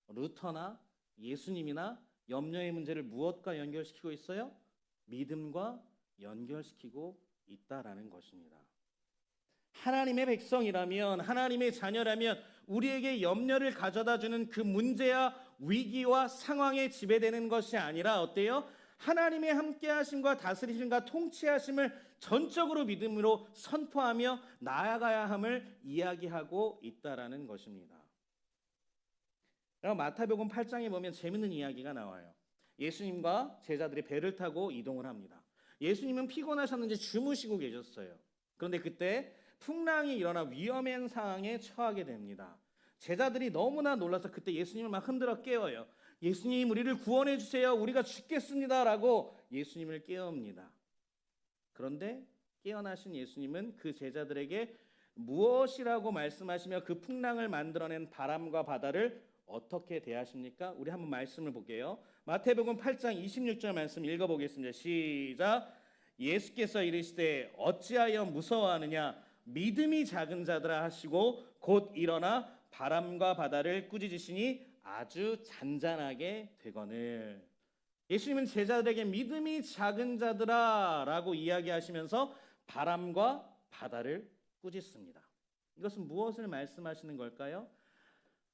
루터나 예수님이나 염려의 문제를 무엇과 연결시키고 있어요? 믿음과 연결시키고 있다라는 것입니다. 하나님의 백성이라면, 하나님의 자녀라면 우리에게 염려를 가져다주는 그 문제와 위기와 상황에 지배되는 것이 아니라 어때요? 하나님의 함께하심과 다스리심과 통치하심을 전적으로 믿음으로 선포하며 나아가야 함을 이야기하고 있다라는 것입니다. 마태복음 8장에 보면 재밌는 이야기가 나와요. 예수님과 제자들이 배를 타고 이동을 합니다. 예수님은 피곤하셨는지 주무시고 계셨어요. 그런데 그때 풍랑이 일어나 위험한 상황에 처하게 됩니다. 제자들이 너무나 놀라서 그때 예수님을 막 흔들어 깨워요. 예수님, 우리를 구원해 주세요. 우리가 죽겠습니다라고 예수님을 깨웁니다. 그런데 깨어나신 예수님은 그 제자들에게 무엇이라고 말씀하시며 그 풍랑을 만들어낸 바람과 바다를 어떻게 대하십니까? 우리 한번 말씀을 볼게요. 마태복음 8장 26절 말씀 읽어보겠습니다. 시작. 예수께서 이르시되 어찌하여 무서워하느냐 믿음이 작은 자들아 하시고 곧 일어나 바람과 바다를 꾸짖으시니 아주 잔잔하게 되거늘. 예수님은 제자들에게 믿음이 작은 자들아 라고 이야기하시면서 바람과 바다를 꾸짖습니다. 이것은 무엇을 말씀하시는 걸까요?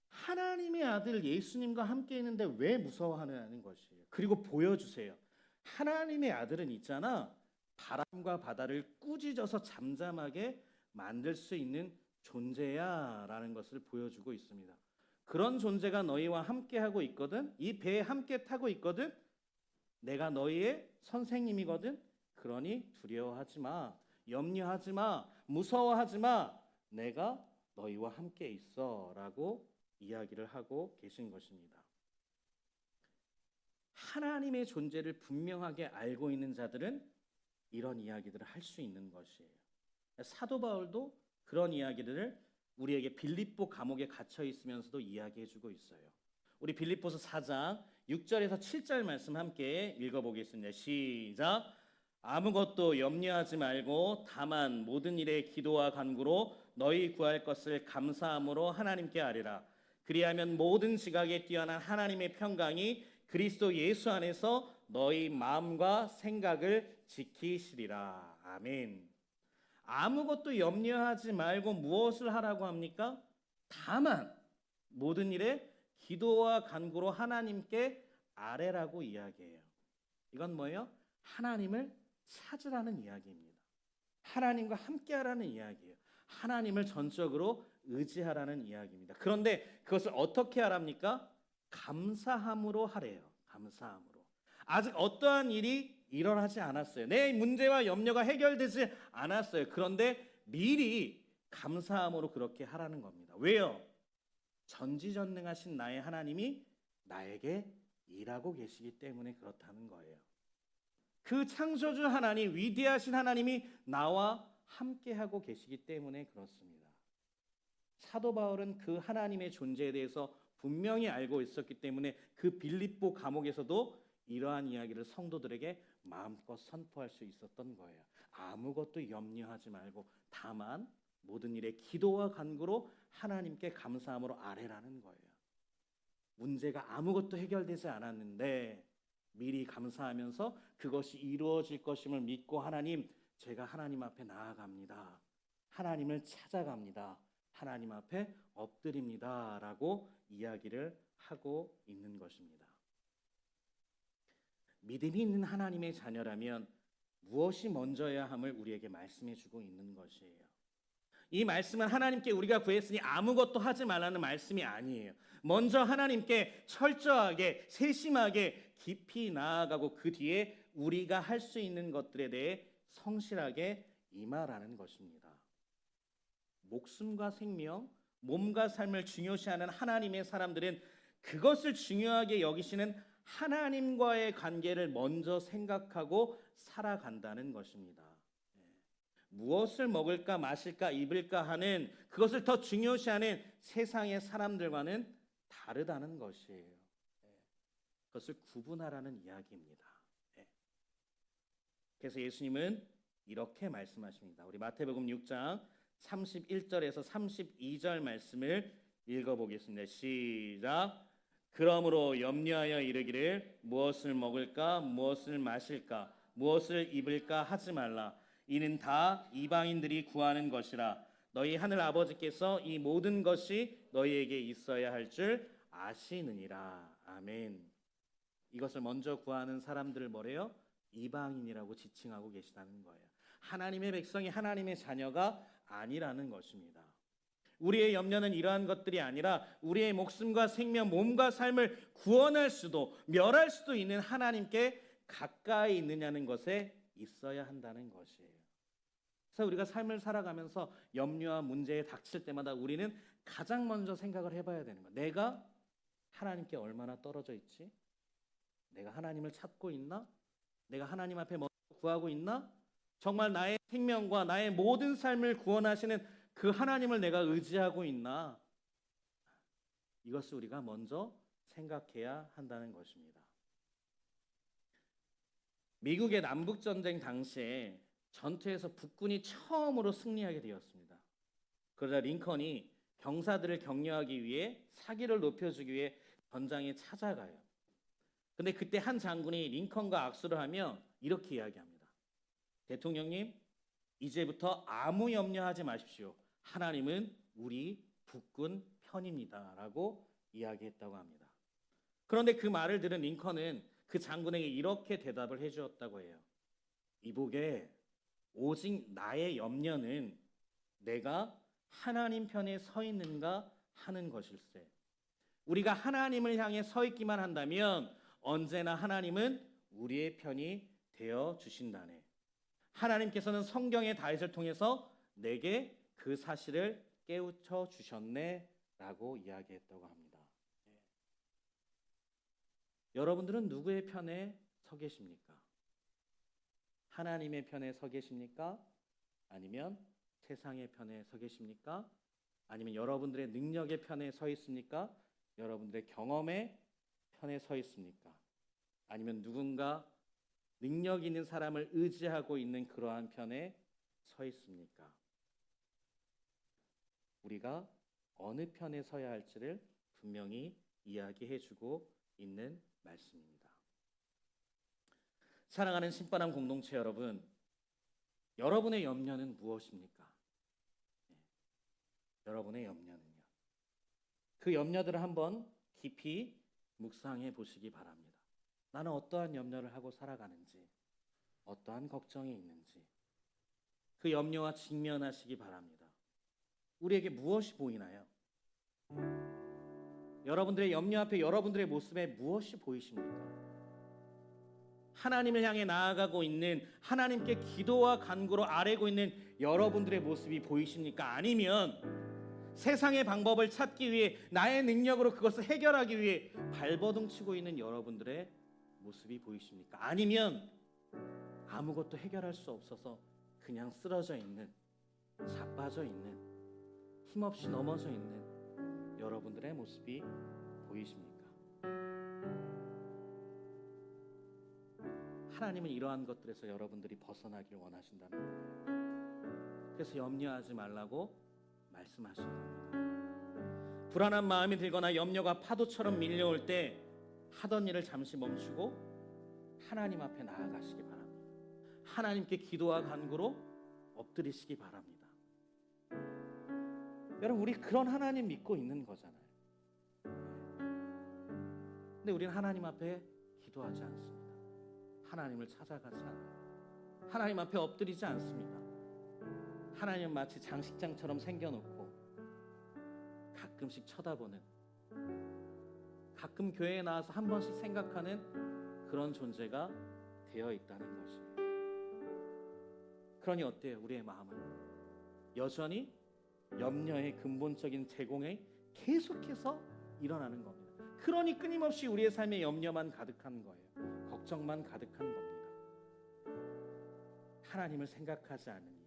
하나님의 아들 예수님과 함께 있는데 왜 무서워하느냐는 것이에요. 그리고 보여주세요. 하나님의 아들은 있잖아, 바람과 바다를 꾸짖어서 잠잠하게 만들 수 있는 존재야 라는 것을 보여주고 있습니다. 그런 존재가 너희와 함께 하고 있거든. 이 배에 함께 타고 있거든. 내가 너희의 선생님이거든. 그러니 두려워하지 마, 염려하지 마, 무서워하지 마. 내가 너희와 함께 있어 라고 이야기를 하고 계신 것입니다. 하나님의 존재를 분명하게 알고 있는 자들은 이런 이야기들을 할 수 있는 것이에요. 사도 바울도 그런 이야기들을 우리에게 빌립보 감옥에 갇혀 있으면서도 이야기해 주고 있어요. 우리 빌립보서 4장 6절에서 7절 말씀 함께 읽어보겠습니다. 시작. 아무것도 염려하지 말고 다만 모든 일에 기도와 간구로 너희 구할 것을 감사함으로 하나님께 아뢰라. 그리하면 모든 지각에 뛰어난 하나님의 평강이 그리스도 예수 안에서 너희 마음과 생각을 지키시리라. 아멘. 아무것도 염려하지 말고 무엇을 하라고 합니까? 다만 모든 일에 기도와 간구로 하나님께 아뢰라고 이야기해요. 이건 뭐예요? 하나님을 찾으라는 이야기입니다. 하나님과 함께하라는 이야기예요. 하나님을 전적으로 의지하라는 이야기입니다. 그런데 그것을 어떻게 하랍니까? 감사함으로 하래요. 감사함으로. 아직 어떠한 일이 일어나지 않았어요. 내 문제와 염려가 해결되지 않았어요. 그런데 미리 감사함으로 그렇게 하라는 겁니다. 왜요? 전지전능하신 나의 하나님이 나에게 일하고 계시기 때문에 그렇다는 거예요. 그 창조주 하나님, 위대하신 하나님이 나와 함께하고 계시기 때문에 그렇습니다. 사도 바울은 그 하나님의 존재에 대해서 분명히 알고 있었기 때문에 그 빌립보 감옥에서도 이러한 이야기를 성도들에게 마음껏 선포할 수 있었던 거예요. 아무것도 염려하지 말고 다만 모든 일에 기도와 간구로 하나님께 감사함으로 아뢰라는 거예요. 문제가 아무것도 해결되지 않았는데 미리 감사하면서 그것이 이루어질 것임을 믿고 하나님, 제가 하나님 앞에 나아갑니다. 하나님을 찾아갑니다. 하나님 앞에 엎드립니다. 라고 이야기를 하고 있는 것입니다. 믿음이 있는 하나님의 자녀라면 무엇이 먼저야 함을 우리에게 말씀해 주고 있는 것이에요. 이 말씀은 하나님께 우리가 구했으니 아무것도 하지 말라는 말씀이 아니에요. 먼저 하나님께 철저하게 세심하게 깊이 나아가고 그 뒤에 우리가 할 수 있는 것들에 대해 성실하게 임하라는 것입니다. 목숨과 생명, 몸과 삶을 중요시하는 하나님의 사람들은 그것을 중요하게 여기시는 하나님과의 관계를 먼저 생각하고 살아간다는 것입니다. 무엇을 먹을까 마실까 입을까 하는 그것을 더 중요시하는 세상의 사람들과는 다르다는 것이에요. 그것을 구분하라는 이야기입니다. 그래서 예수님은 이렇게 말씀하십니다. 우리 마태복음 6장 31절에서 32절 말씀을 읽어보겠습니다. 시작. 그러므로 염려하여 이르기를 무엇을 먹을까 무엇을 마실까 무엇을 입을까 하지 말라. 이는 다 이방인들이 구하는 것이라. 너희 하늘 아버지께서 이 모든 것이 너희에게 있어야 할 줄 아시느니라. 아멘. 이것을 먼저 구하는 사람들을 뭐래요? 이방인이라고 지칭하고 계시다는 거예요. 하나님의 백성이 하나님의 자녀가 아니라는 것입니다. 우리의 염려는 이러한 것들이 아니라 우리의 목숨과 생명, 몸과 삶을 구원할 수도 멸할 수도 있는 하나님께 가까이 있느냐는 것에 있어야 한다는 것이에요. 그래서 우리가 삶을 살아가면서 염려와 문제에 닥칠 때마다 우리는 가장 먼저 생각을 해봐야 되는 거예요. 내가 하나님께 얼마나 떨어져 있지? 내가 하나님을 찾고 있나? 내가 하나님 앞에 뭐 구하고 있나? 정말 나의 생명과 나의 모든 삶을 구원하시는 그 하나님을 내가 의지하고 있나? 이것을 우리가 먼저 생각해야 한다는 것입니다. 미국의 남북전쟁 당시에 전투에서 북군이 처음으로 승리하게 되었습니다. 그러자 링컨이 병사들을 격려하기 위해 사기를 높여주기 위해 전장에 찾아가요. 근데 그때 한 장군이 링컨과 악수를 하며 이렇게 이야기합니다. 대통령님, 이제부터 아무 염려하지 마십시오. 하나님은 우리 북군 편입니다. 라고 이야기했다고 합니다. 그런데 그 말을 들은 링컨은 그 장군에게 이렇게 대답을 해주었다고 해요. 이보게, 오직 나의 염려는 내가 하나님 편에 서 있는가 하는 것일세. 우리가 하나님을 향해 서 있기만 한다면 언제나 하나님은 우리의 편이 되어 주신다네. 하나님께서는 성경의 다윗을 통해서 내게 그 사실을 깨우쳐 주셨네 라고 이야기했다고 합니다. 여러분들은 누구의 편에 서 계십니까? 하나님의 편에 서 계십니까? 아니면 세상의 편에 서 계십니까? 아니면 여러분들의 능력의 편에 서 있습니까? 여러분들의 경험의 편에 서 있습니까? 아니면 누군가 능력 있는 사람을 의지하고 있는 그러한 편에 서 있습니까? 우리가 어느 편에 서야 할지를 분명히 이야기해주고 있는 말씀입니다. 사랑하는 신바람 공동체 여러분, 여러분의 염려는 무엇입니까? 여러분의 염려는요. 그 염려들을 한번 깊이 묵상해 보시기 바랍니다. 나는 어떠한 염려를 하고 살아가는지, 어떠한 걱정이 있는지 그 염려와 직면하시기 바랍니다. 우리에게 무엇이 보이나요? 여러분들의 염려 앞에 여러분들의 모습에 무엇이 보이십니까? 하나님을 향해 나아가고 있는, 하나님께 기도와 간구로 아뢰고 있는 여러분들의 모습이 보이십니까? 아니면 세상의 방법을 찾기 위해 나의 능력으로 그것을 해결하기 위해 발버둥 치고 있는 여러분들의 모습이 보이십니까? 아니면 아무것도 해결할 수 없어서 그냥 쓰러져 있는, 자빠져 있는, 힘없이 넘어져 있는 여러분들의 모습이 보이십니까? 하나님은 이러한 것들에서 여러분들이 벗어나길 원하신다는 거예요. 그래서 염려하지 말라고 말씀하신 겁니다. 불안한 마음이 들거나 염려가 파도처럼 밀려올 때 하던 일을 잠시 멈추고 하나님 앞에 나아가시기 바랍니다. 하나님께 기도와 간구로 엎드리시기 바랍니다. 여러분, 우리 그런 하나님 믿고 있는 거잖아요. 근데 우리는 하나님 앞에 기도하지 않습니다. 하나님을 찾아가지 않아요. 하나님 앞에 엎드리지 않습니다. 하나님은 마치 장식장처럼 생겨놓고 가끔씩 쳐다보는, 가끔 교회에 나와서 한 번씩 생각하는 그런 존재가 되어 있다는 것이에요. 그러니 어때요? 우리의 마음은 여전히 염려의 근본적인 제공에 계속해서 일어나는 겁니다. 그러니 끊임없이 우리의 삶에 염려만 가득한 거예요. 걱정만 가득한 겁니다. 하나님을 생각하지 않으니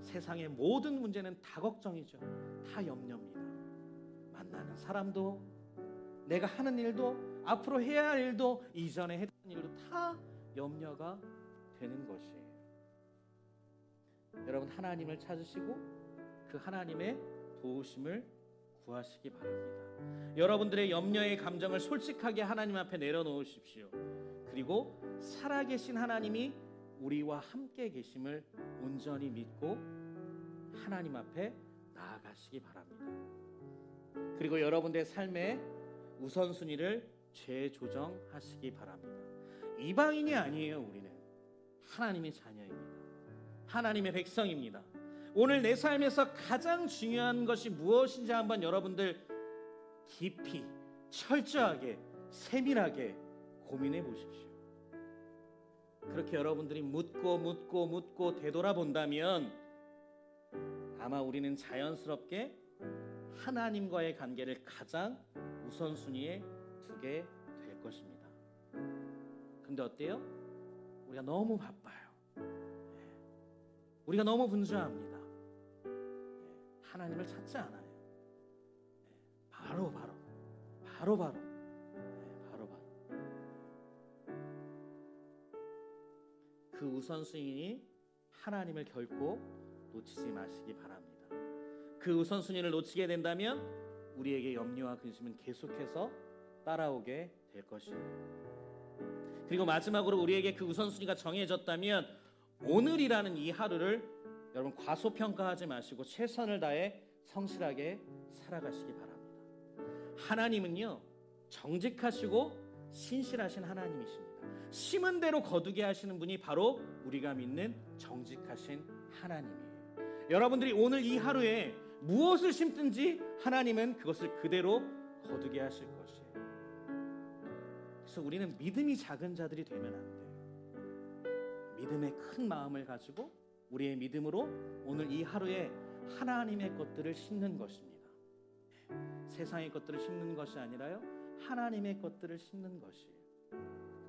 세상의 모든 문제는 다 걱정이죠. 다 염려입니다. 만나는 사람도, 내가 하는 일도, 앞으로 해야 할 일도, 이전에 했던 일도 다 염려가 되는 것이에요. 여러분, 하나님을 찾으시고 그 하나님의 도우심을 구하시기 바랍니다. 여러분들의 염려의 감정을 솔직하게 하나님 앞에 내려놓으십시오. 그리고 살아계신 하나님이 우리와 함께 계심을 온전히 믿고 하나님 앞에 나아가시기 바랍니다. 그리고 여러분들의 삶의 우선순위를 재조정하시기 바랍니다. 이방인이 아니에요. 우리는 하나님의 자녀입니다. 하나님의 백성입니다. 오늘 내 삶에서 가장 중요한 것이 무엇인지 한번 여러분들 깊이 철저하게 세밀하게 고민해 보십시오. 그렇게 여러분들이 묻고 되돌아본다면 아마 우리는 자연스럽게 하나님과의 관계를 가장 우선순위에 두게 될 것입니다. 근데 어때요? 우리가 너무 바빠요. 우리가 너무 분주합니다. 하나님을 찾지 않아요. 바로 그 우선순위 하나님을 결코 놓치지 마시기 바랍니다. 그 우선순위를 놓치게 된다면 우리에게 염려와 근심은 계속해서 따라오게 될 것이에요. 그리고 마지막으로 우리에게 그 우선순위가 정해졌다면 오늘이라는 이 하루를 여러분 과소평가하지 마시고 최선을 다해 성실하게 살아가시기 바랍니다. 하나님은요 정직하시고 신실하신 하나님이십니다. 심은 대로 거두게 하시는 분이 바로 우리가 믿는 정직하신 하나님이에요. 여러분들이 오늘 이 하루에 무엇을 심든지 하나님은 그것을 그대로 거두게 하실 것이에요. 그래서 우리는 믿음이 작은 자들이 되면 안 돼요. 믿음의 큰 마음을 가지고 우리의 믿음으로 오늘 이 하루에 하나님의 것들을 심는 것입니다. 세상의 것들을 심는 것이 아니라요 하나님의 것들을 심는 것이에요.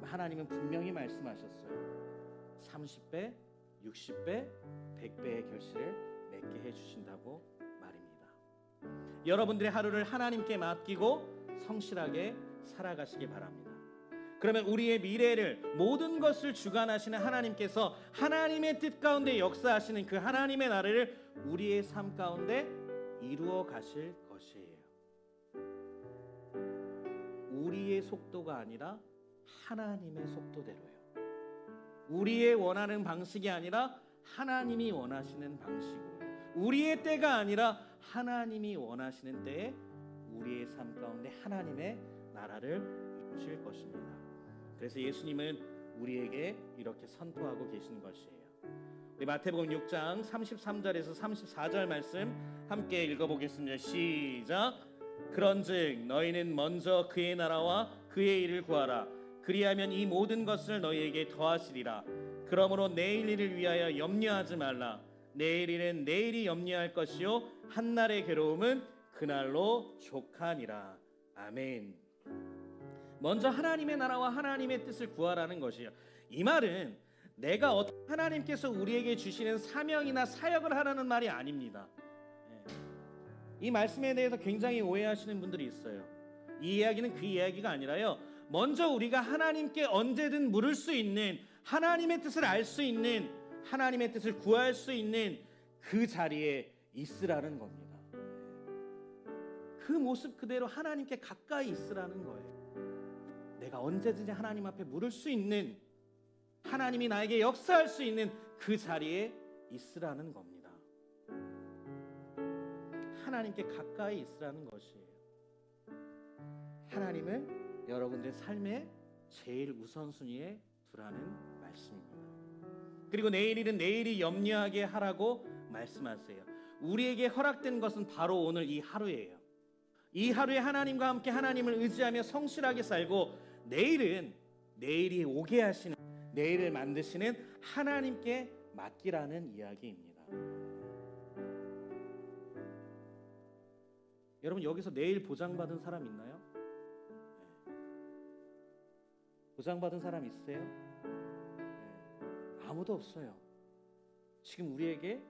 하나님은 분명히 말씀하셨어요. 30배, 60배, 100배의 결실을 맺게 해주신다고 말입니다. 여러분들의 하루를 하나님께 맡기고 성실하게 살아가시기 바랍니다. 그러면 우리의 미래를 모든 것을 주관하시는 하나님께서 하나님의 뜻 가운데 역사하시는 그 하나님의 나라를 우리의 삶 가운데 이루어 가실 것이에요. 우리의 속도가 아니라 하나님의 속도대로요. 우리의 원하는 방식이 아니라 하나님이 원하시는 방식으로, 우리의 때가 아니라 하나님이 원하시는 때에 우리의 삶 가운데 하나님의 나라를 이루실 것입니다. 그래서 예수님은 우리에게 이렇게 선포하고 계시는 것이에요. 우리 마태복음 6장 33절에서 34절 말씀 함께 읽어보겠습니다. 시작. 그런즉 너희는 먼저 그의 나라와 그의 일을 구하라. 그리하면 이 모든 것을 너희에게 더하시리라. 그러므로 내일 일을 위하여 염려하지 말라. 내일 일은 내일이 염려할 것이요 한날의 괴로움은 그날로 족하니라. 아멘. 먼저 하나님의 나라와 하나님의 뜻을 구하라는 것이에요. 이 말은 내가 하나님께서 우리에게 주시는 사명이나 사역을 하라는 말이 아닙니다. 이 말씀에 대해서 굉장히 오해하시는 분들이 있어요. 이 이야기는 그 이야기가 아니라요, 먼저 우리가 하나님께 언제든 물을 수 있는, 하나님의 뜻을 알 수 있는, 하나님의 뜻을 구할 수 있는 그 자리에 있으라는 겁니다. 그 모습 그대로 하나님께 가까이 있으라는 거예요. 내가 언제든지 하나님 앞에 물을 수 있는, 하나님이 나에게 역사할 수 있는 그 자리에 있으라는 겁니다. 하나님께 가까이 있으라는 것이에요. 하나님을 여러분들의 삶의 제일 우선순위에 두라는 말씀입니다. 그리고 내일 일은 내일이 염려하게 하라고 말씀하세요. 우리에게 허락된 것은 바로 오늘 이 하루예요. 이 하루에 하나님과 함께 하나님을 의지하며 성실하게 살고, 내일은 내일이 오게 하시는, 내일을 만드시는 하나님께 맡기라는 이야기입니다. 여러분, 여기서 내일 보장받은 사람 있나요? 보장받은 사람 있으세요? 아무도 없어요. 지금 우리에게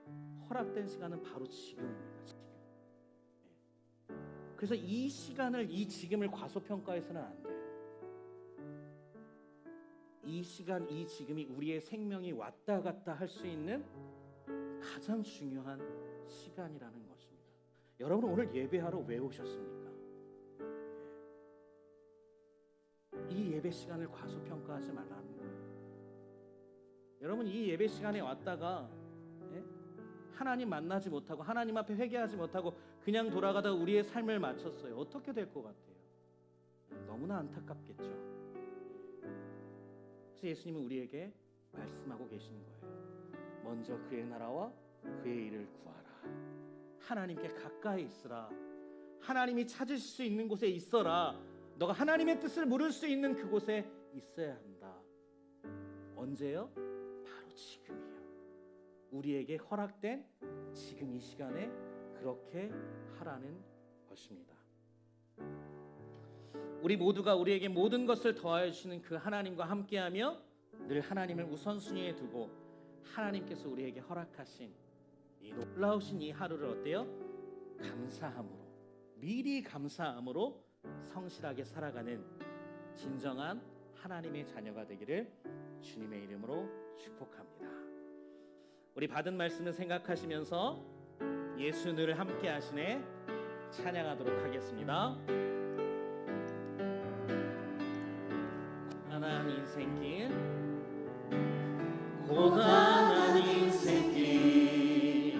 허락된 시간은 바로 지금입니다. 지금. 그래서 이 시간을, 이 지금을 과소평가해서는 안 돼요. 이 시간, 이 지금이 우리의 생명이 왔다 갔다 할 수 있는 가장 중요한 시간이라는 것입니다. 여러분, 오늘 예배하러 왜 오셨습니까? 이 예배 시간을 과소평가하지 말라는 거예요. 여러분, 이 예배 시간에 왔다가 하나님 만나지 못하고 하나님 앞에 회개하지 못하고 그냥 돌아가다 우리의 삶을 마쳤어요. 어떻게 될 것 같아요? 너무나 안타깝겠죠. 그래서 예수님은 우리에게 말씀하고 계시는 거예요. 먼저 그의 나라와 그의 일을 구하라. 하나님께 가까이 있으라. 하나님이 찾을 수 있는 곳에 있어라. 너가 하나님의 뜻을 물을 수 있는 그곳에 있어야 한다. 언제요? 바로 지금이요. 우리에게 허락된 지금 이 시간에 그렇게 하라는 것입니다. 우리 모두가 우리에게 모든 것을 더하여 주시는 그 하나님과 함께하며 늘 하나님을 우선순위에 두고 하나님께서 우리에게 허락하신 이 놀라우신 이 하루를 어때요? 감사함으로, 미리 감사함으로 성실하게 살아가는 진정한 하나님의 자녀가 되기를 주님의 이름으로 축복합니다. 우리 받은 말씀을 생각하시면서 예수 늘 함께 하시네 찬양하도록 하겠습니다. 고단한 인생길, 고단한 인생길,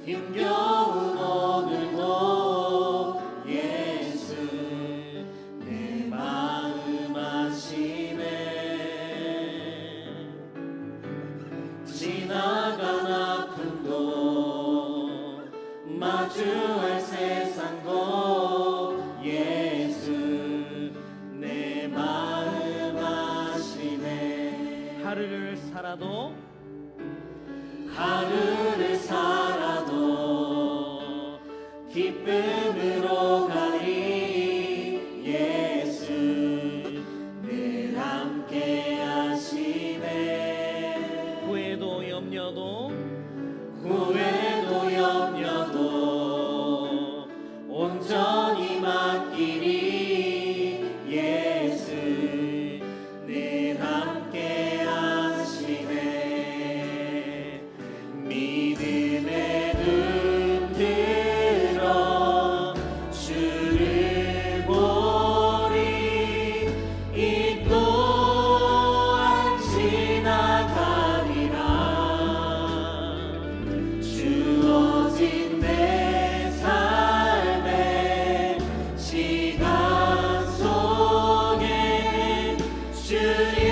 힘겨운 오늘도 예수 내 마음 아시네. 지나간 아픔도 마주할 세상도 예수 내 마음 아시네. 하루를 살아도 기쁨으로 가리 예수 늘 함께 하시네. 후회도 염려도 온전히 맡기리 예수 늘 함께 하시네. 믿음의 눈 들어 주를 보리. 이 또한 지나가리라. 주어진 내 삶의 시간 속에 주의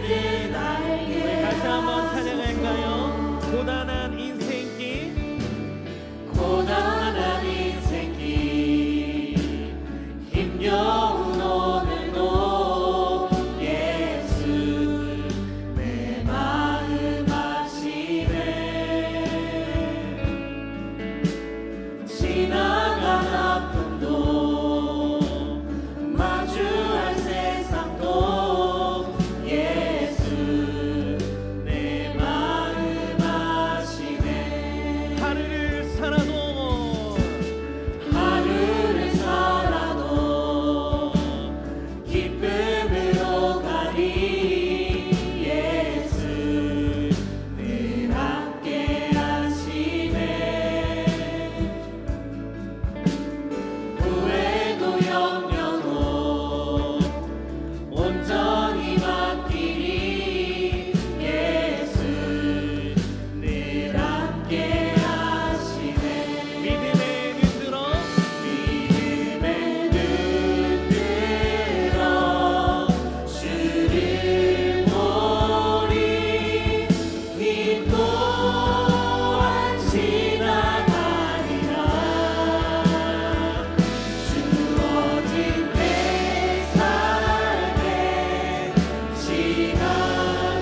뜻 알게. 다시 한번 찬양할까요? 고단한 인생길, 힘겨운 오늘도 예수 내 마음 아시네. 지나간 아픔도 마주할 세상도 예수 내 마음 아시네. 하루를 살아도 기쁨으로 가리 예수 늘 함께 하시네. 후회도 염려도 온전히 맡기리 예수 늘 함께 하시네. 믿음의 눈 들어 주를 보리. 이 또한 지나가리라. 주어진 내 삶의 시간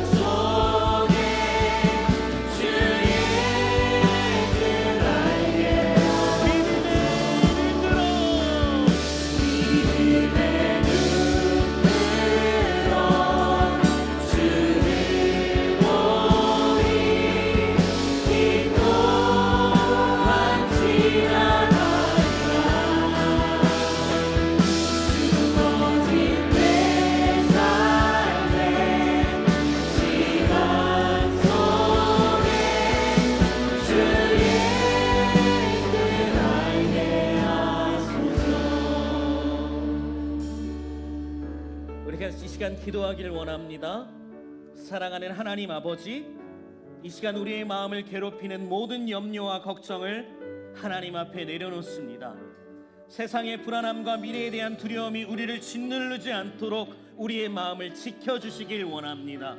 속에 주의 뜻 알게. 믿음의 눈 들어 주를 보리. 이 또한 지나가리라. 주어진 내 삶의 시간 속에 주의 뜻 알게 하소서. 우리가 이 시간 기도하기를 원합니다. 사랑하는 하나님 아버지, 이 시간 우리의 마음을 괴롭히는 모든 염려와 걱정을 하나님 앞에 내려놓습니다. 세상의 불안함과 미래에 대한 두려움이 우리를 짓누르지 않도록 우리의 마음을 지켜주시길 원합니다.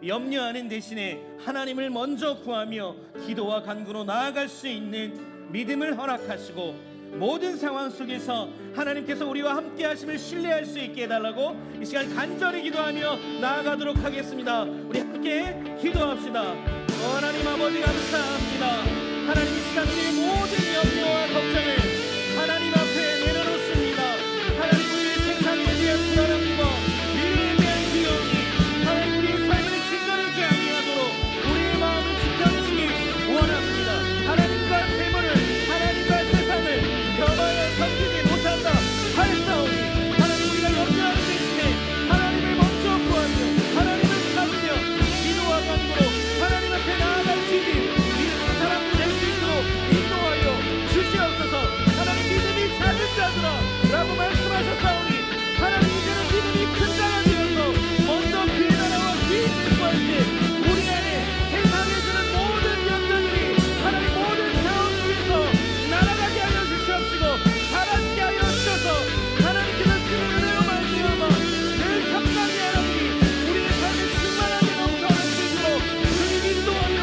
염려하는 대신에 하나님을 먼저 구하며 기도와 간구로 나아갈 수 있는 믿음을 허락하시고 모든 상황 속에서 하나님께서 우리와 함께 하심을 신뢰할 수 있게 해달라고 이 시간 간절히 기도하며 나아가도록 하겠습니다. 우리 함께 기도합시다. 하나님 아버지 감사합니다. 하나님 이 시간 우리의 모든 염려와 걱정을 하나님 앞에 내려놓습니다. 하나님 우리의 세상에 대한 불안함과 미래에 대한 두려움이 하나님 우리의 삶을 짓누르지 아니하도록 우리의 마음을 지켜주시기 원합니다. 하나님과 세물을 하나님과 세상을 겸하여 섬기지 못한다 하였사오니 하나님 우리가 염려하는 대신에 하나님을 먼저 구하며 하나님을 찾으며 기도와 간구로 하나님 앞에 나아갈 수 있는 믿음의 사람들 될 수 있도록 인도하여 주시옵소서. 하나님 믿음이 작은 자들아 라고 말씀하셨사오니 하나님 이제는 믿음이 큰 자가 되어서 먼저 그의 나라와 그의 뜻을 구할 때 우리 안에 세상에 주는 모든 염려들이 하나님 모든 상황 속에서 날아가게 하여 주시옵시고 사라지게 하여 주셔서 하나님께서 주는 은혜로 말미암아 늘 감당의 하나님이 우리의 삶에 충만하게 넘쳐날 수 있도록 주님 인도하여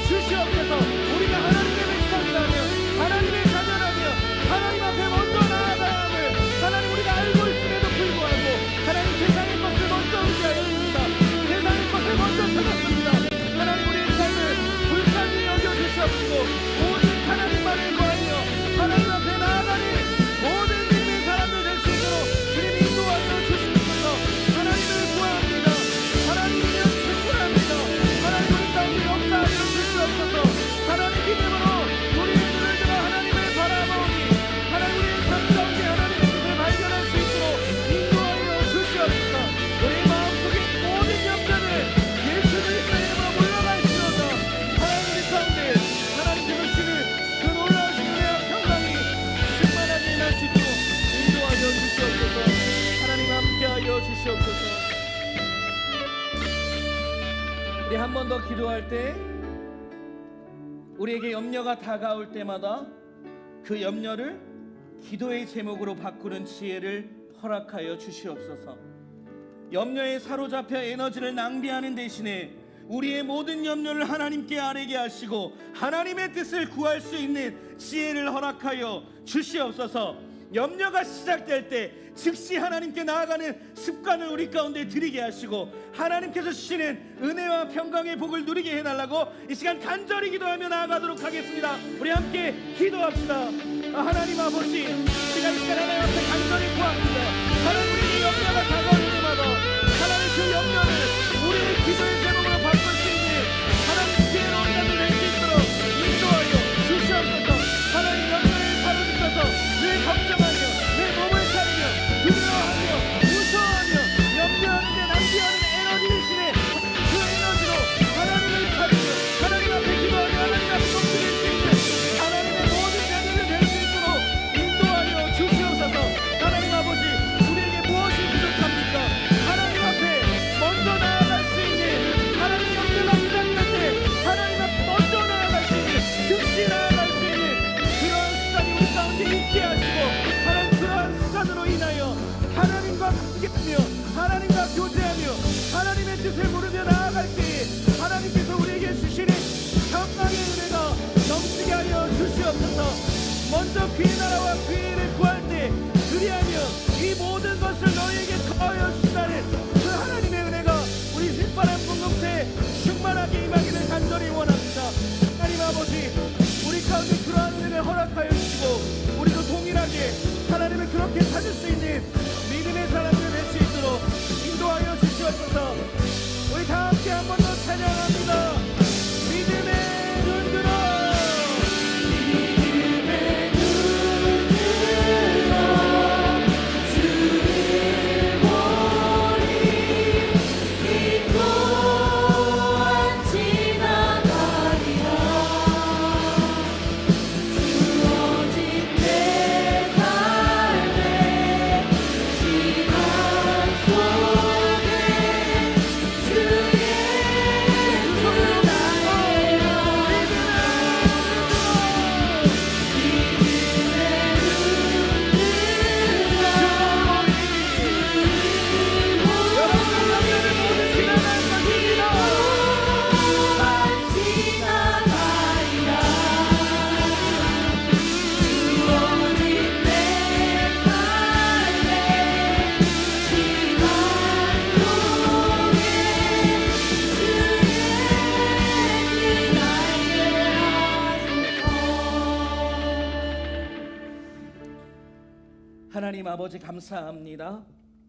주시옵소서. 우리가 하나님의 백성이라며 하나님의 자녀라며 하나님 앞에 먼저 나아가야 함을 하나님 우리가 알고 있음에도 불구하고 하나님 세상의 것을 먼저 의지하였습니다. 세상의 것을 먼저 찾았습니다. 하나님 우리의 삶을 불쌍히 여겨주시옵시고 오직 하나님만을 구하며 하나님 앞에 나아가니 모든 믿음의 사람들 될 수 있도록 주님 인도하여 주시옵소서. 하나님을 구합니다. 하나님이면 충분합니다. 하나님 우리 가운데 역사하여 주시옵소서. 하나님 믿음으로 우리의 눈을 들어 하나님을 바라보니 하나님 우리의 삶 가운데 하나님의 뜻을 발견할 수 있도록 인도하여 주시옵소서. 우리 마음속에 모든 염려를 예수 그리스도의 이름으로 물러갈지어다. 하나님 우리 가운데 하나님께서 주시는 그 놀라우신 은혜와 평강이 충만하게 일할 수 있도록 인도하여 주시옵소서. 하나님 함께하여 주시옵소서. 우리 한 번 더 기도할 때 우리에게 염려가 다가올 때마다 그 염려를 기도의 제목으로 바꾸는 지혜를 허락하여 주시옵소서. 염려에 사로잡혀 에너지를 낭비하는 대신에 우리의 모든 염려를 하나님께 아뢰게 하시고 하나님의 뜻을 구할 수 있는 지혜를 허락하여 주시옵소서. 염려가 시작될 때 즉시 하나님께 나아가는 습관을 우리 가운데 들이게 하시고 하나님께서 주시는 은혜와 평강의 복을 누리게 해달라고 이 시간 간절히 기도하며 나아가도록 하겠습니다. 우리 함께 기도합시다. 하나님 아버지 우리가 이 시간 하나님 앞에 간절히 구합니다. 하나님 우리의 염려가 다가올 때마다 하나님 그 염려를 우리의 기도의 제목으로 바꿀 수 있는 하나님 지혜로운 자들 될 수 있도록 인도하여 주시옵소서. 하나님 염려에 사로잡혀서 늘 걱정하며 내 몸을 사리며 두려워하며 무서워하며 염려하는데 낭비하는 에너지 대신에 그 에너지로 하나님을 찾으며 하나님 앞에 기도하며 하나님 앞에 높이릴 수 있는 하나님의 모든 자녀들 될 수 있도록 인도하여 주시옵소서. 하나님 아버지 우리에게 무엇이 부족합니까? 아버지 감사합니다.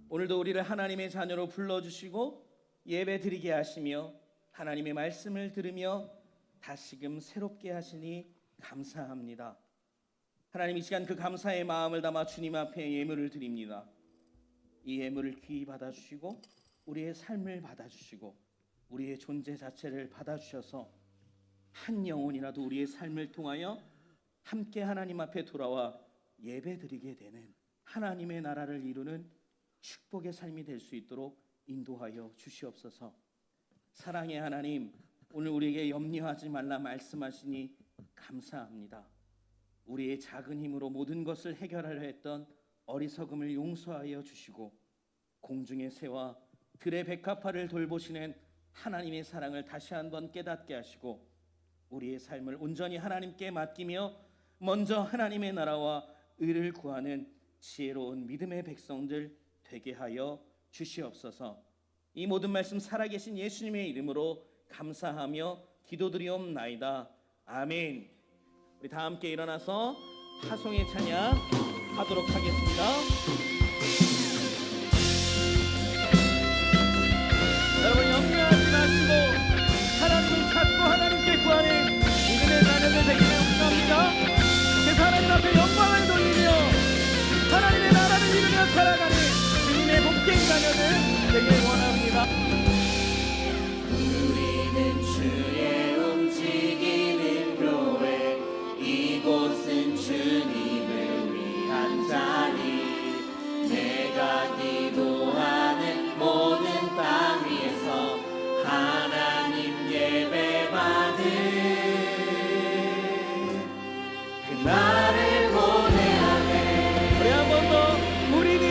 오늘도 우리를 하나님의 자녀로 불러주시고 예배 드리게 하시며 하나님의 말씀을 들으며 다시금 새롭게 하시니 감사합니다. 하나님, 이 시간 그 감사의 마음을 담아 주님 앞에 예물을 드립니다. 이 예물을 귀히 받아주시고 우리의 삶을 받아주시고 우리의 존재 자체를 받아주셔서 한 영혼이라도 우리의 삶을 통하여 함께 하나님 앞에 돌아와 예배드리게 되는 하나님의 나라를 이루는 축복의 삶이 될 수 있도록 인도하여 주시옵소서. 사랑의 하나님, 오늘 우리에게 염려하지 말라 말씀하시니 감사합니다. 우리의 작은 힘으로 모든 것을 해결하려 했던 어리석음을 용서하여 주시고 공중의 새와 들의 백합화를 돌보시는 하나님의 사랑을 다시 한번 깨닫게 하시고 우리의 삶을 온전히 하나님께 맡기며 먼저 하나님의 나라와 의를 구하는 지혜로운 믿음의 백성들 되게 하여 주시옵소서. 이 모든 말씀 살아계신 예수님의 이름으로 감사하며 기도드리옵나이다. 아멘. 우리 다 함께 일어나서 파송의 찬양 하도록 하겠습니다. 여러분, 염려하지 마시고 하나님을 찾고 하나님께 구하는 믿음의 자녀들 되기를 원합니다. 세상 하나님 앞에 영광을 돌리며 하나님의 나라를 이루며 살아가는 주님의 복된 자녀들 되기를 원합니다. 우리는 주의 움직이는 교회, 이곳은 주님을 위한 자리. 내가 기도하는 모든 땅 위에서 하나님 예배 받은 그날을 고대하네. 우리 한 번 더. 우리는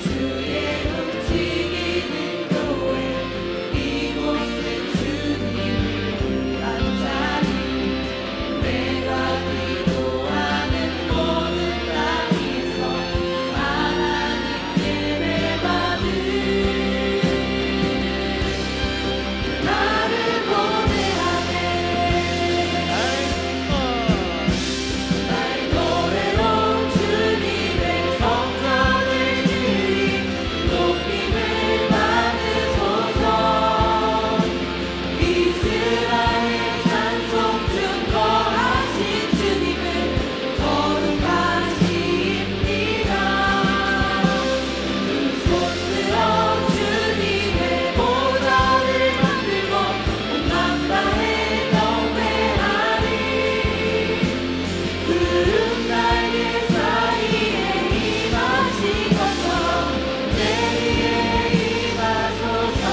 주의 움직이는 교회, 이곳은 주님을 위한 자리. 내가 기도하는 모든 땅 위에서 하나님 예배 받은 그날을 고대하네. 나의 노래로 주님의 성전을 지으리. 높임을 받으소서. 이스라엘 찬송 증거하신 주님을 거룩하십니다. 두 손들어 주님의 보좌를 만들고 온 만방에 경배하리. 구름 날개 사이에 임하신 것처럼 내 위에 임하소서.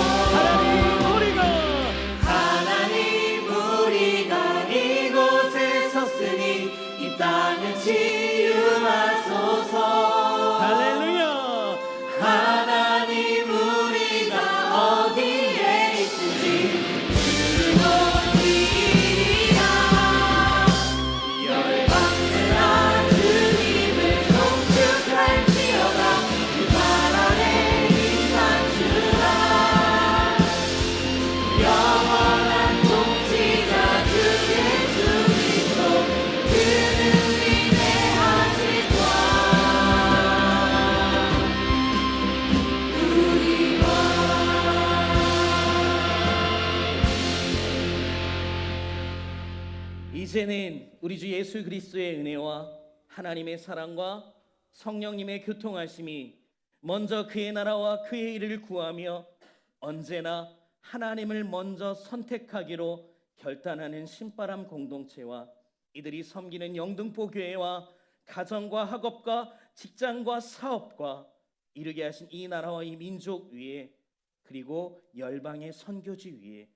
하나님, 우리가 이곳에 섰으니 이 땅을 치유하소서. 할렐루야. 하나님, 우리가 어디에 있든지 주님이라. 열방들아 주님을 송축할지어다. 그발 아래 임하주라. 영원한 통치자 주 예수 그리스도, 그는 위대하시도다. 이제는 우리 주 예수 그리스도의 은혜와 하나님의 사랑과 성령님의 교통하심이 먼저 그의 나라와 그의 일을 구하며 언제나 하나님을 먼저 선택하기로 결단하는 신바람 공동체와 이들이 섬기는 영등포 교회와 가정과 학업과 직장과 사업과 이루게 하신 이 나라와 이 민족 위에, 그리고 열방의 선교지 위에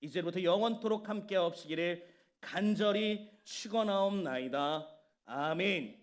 이제부터 영원토록 함께 하옵시기를 간절히 축원하옵나이다. 아멘.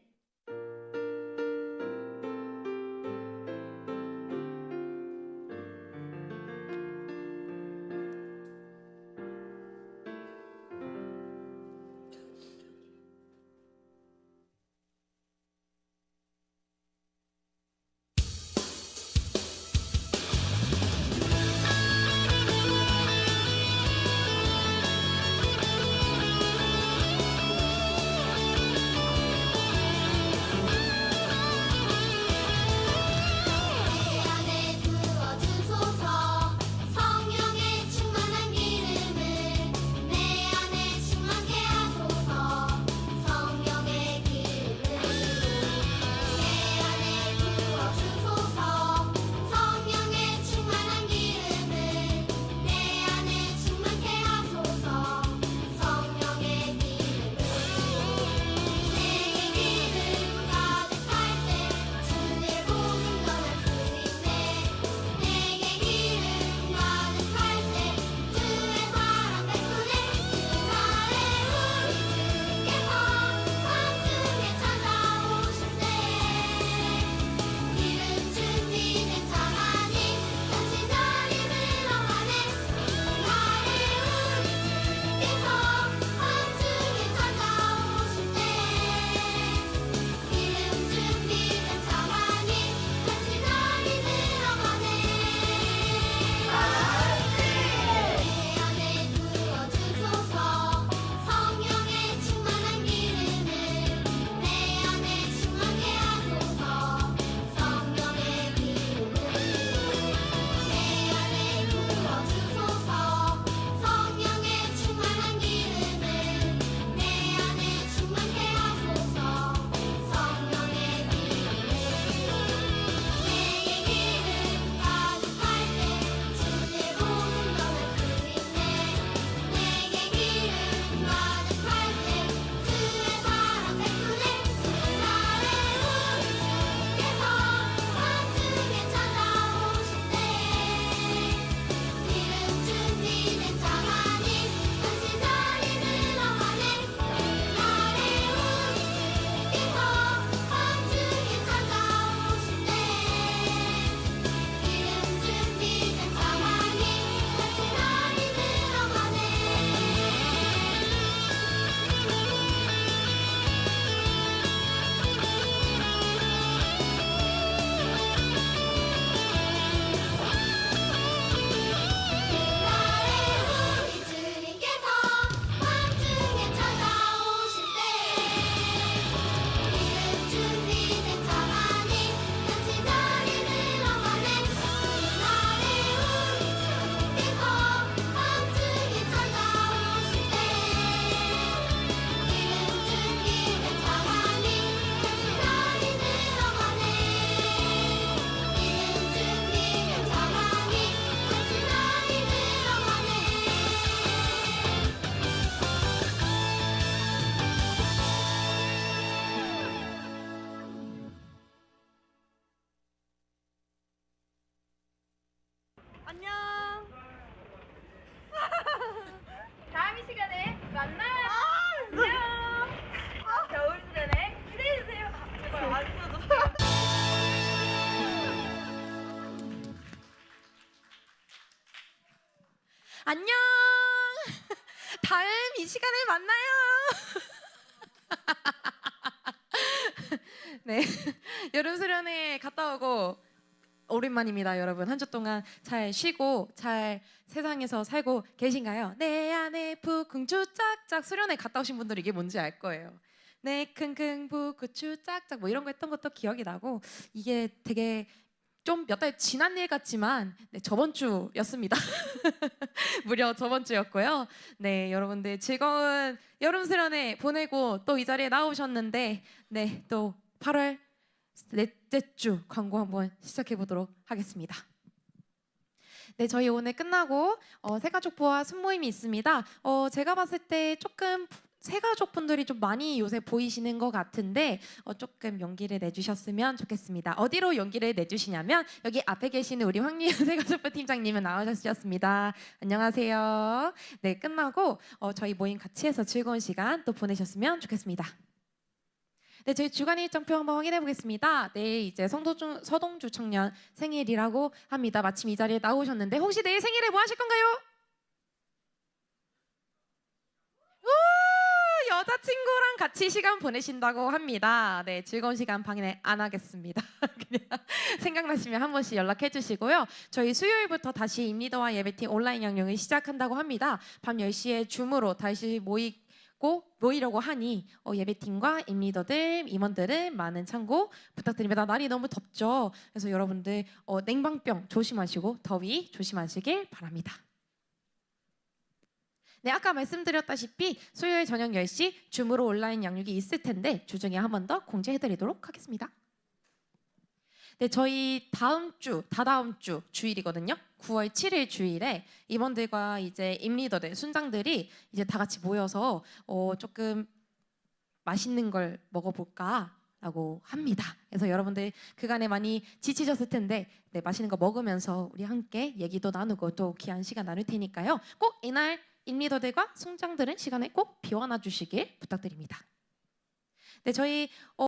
안녕. 다음 이 시간에 만나요. 네, 여름 수련회 갔다 오고 오랜만입니다, 여러분. 한 주 동안 잘 쉬고 잘 세상에서 살고 계신가요? 내 안에 북궁추 짝짝. 수련회 갔다 오신 분들 이게 뭔지 알 거예요. 네, 킁킁 북구추 짝짝 뭐 이런 거 했던 것도 기억이 나고, 이게 되게 좀 몇 달 지난 일 같지만 네, 저번 주였습니다. 무려 저번 주였고요. 네, 여러분들 즐거운 여름 수련회 보내고 또 이 자리에 나오셨는데, 네, 또 8월 넷째 주 광고 한번 시작해 보도록 하겠습니다. 네, 저희 오늘 끝나고 새가족부와 순모임이 있습니다. 제가 봤을 때 조금 새가족 분들이 좀 많이 요새 보이시는 것 같은데 조금 용기를 내주셨으면 좋겠습니다. 어디로 용기를 내주시냐면 여기 앞에 계시는 우리 황미연 새가족부 팀장님은 나와주셨습니다. 안녕하세요. 네, 끝나고 저희 모임 같이 해서 즐거운 시간 또 보내셨으면 좋겠습니다. 네, 저희 주간 일정표 한번 확인해 보겠습니다. 내일 이제 서동주 청년 생일이라고 합니다. 마침 이 자리에 나오셨는데 혹시 내일 생일에 뭐 하실 건가요? 우, 여자친구랑 같이 시간 보내신다고 합니다. 네, 즐거운 시간 방해 안 하겠습니다. 그냥 생각나시면 한 번씩 연락해 주시고요. 저희 수요일부터 다시 임리더와 예배팀 온라인 양육을 시작한다고 합니다. 밤 10시에 줌으로 다시 모이려고 하니 예배팀과 임리더들, 임원들은 많은 참고 부탁드립니다. 날이 너무 덥죠. 그래서 여러분들 냉방병 조심하시고 더위 조심하시길 바랍니다. 네, 아까 말씀드렸다시피 수요일 저녁 10시 줌으로 온라인 양육이 있을 텐데 주중에 한 번 더 공지해드리도록 하겠습니다. 네, 저희 다다음 주 주일이거든요. 9월 7일 주일에 임원들과 이제 임리더들, 순장들이 이제 다 같이 모여서 조금 맛있는 걸 먹어볼까라고 합니다. 그래서 여러분들 그간에 많이 지치셨을 텐데 네, 맛있는 거 먹으면서 우리 함께 얘기도 나누고 또 귀한 시간 나눌 테니까요. 꼭 이날 임리더들과 순장들은 시간에 꼭 비워놔 주시길 부탁드립니다. 네, 저희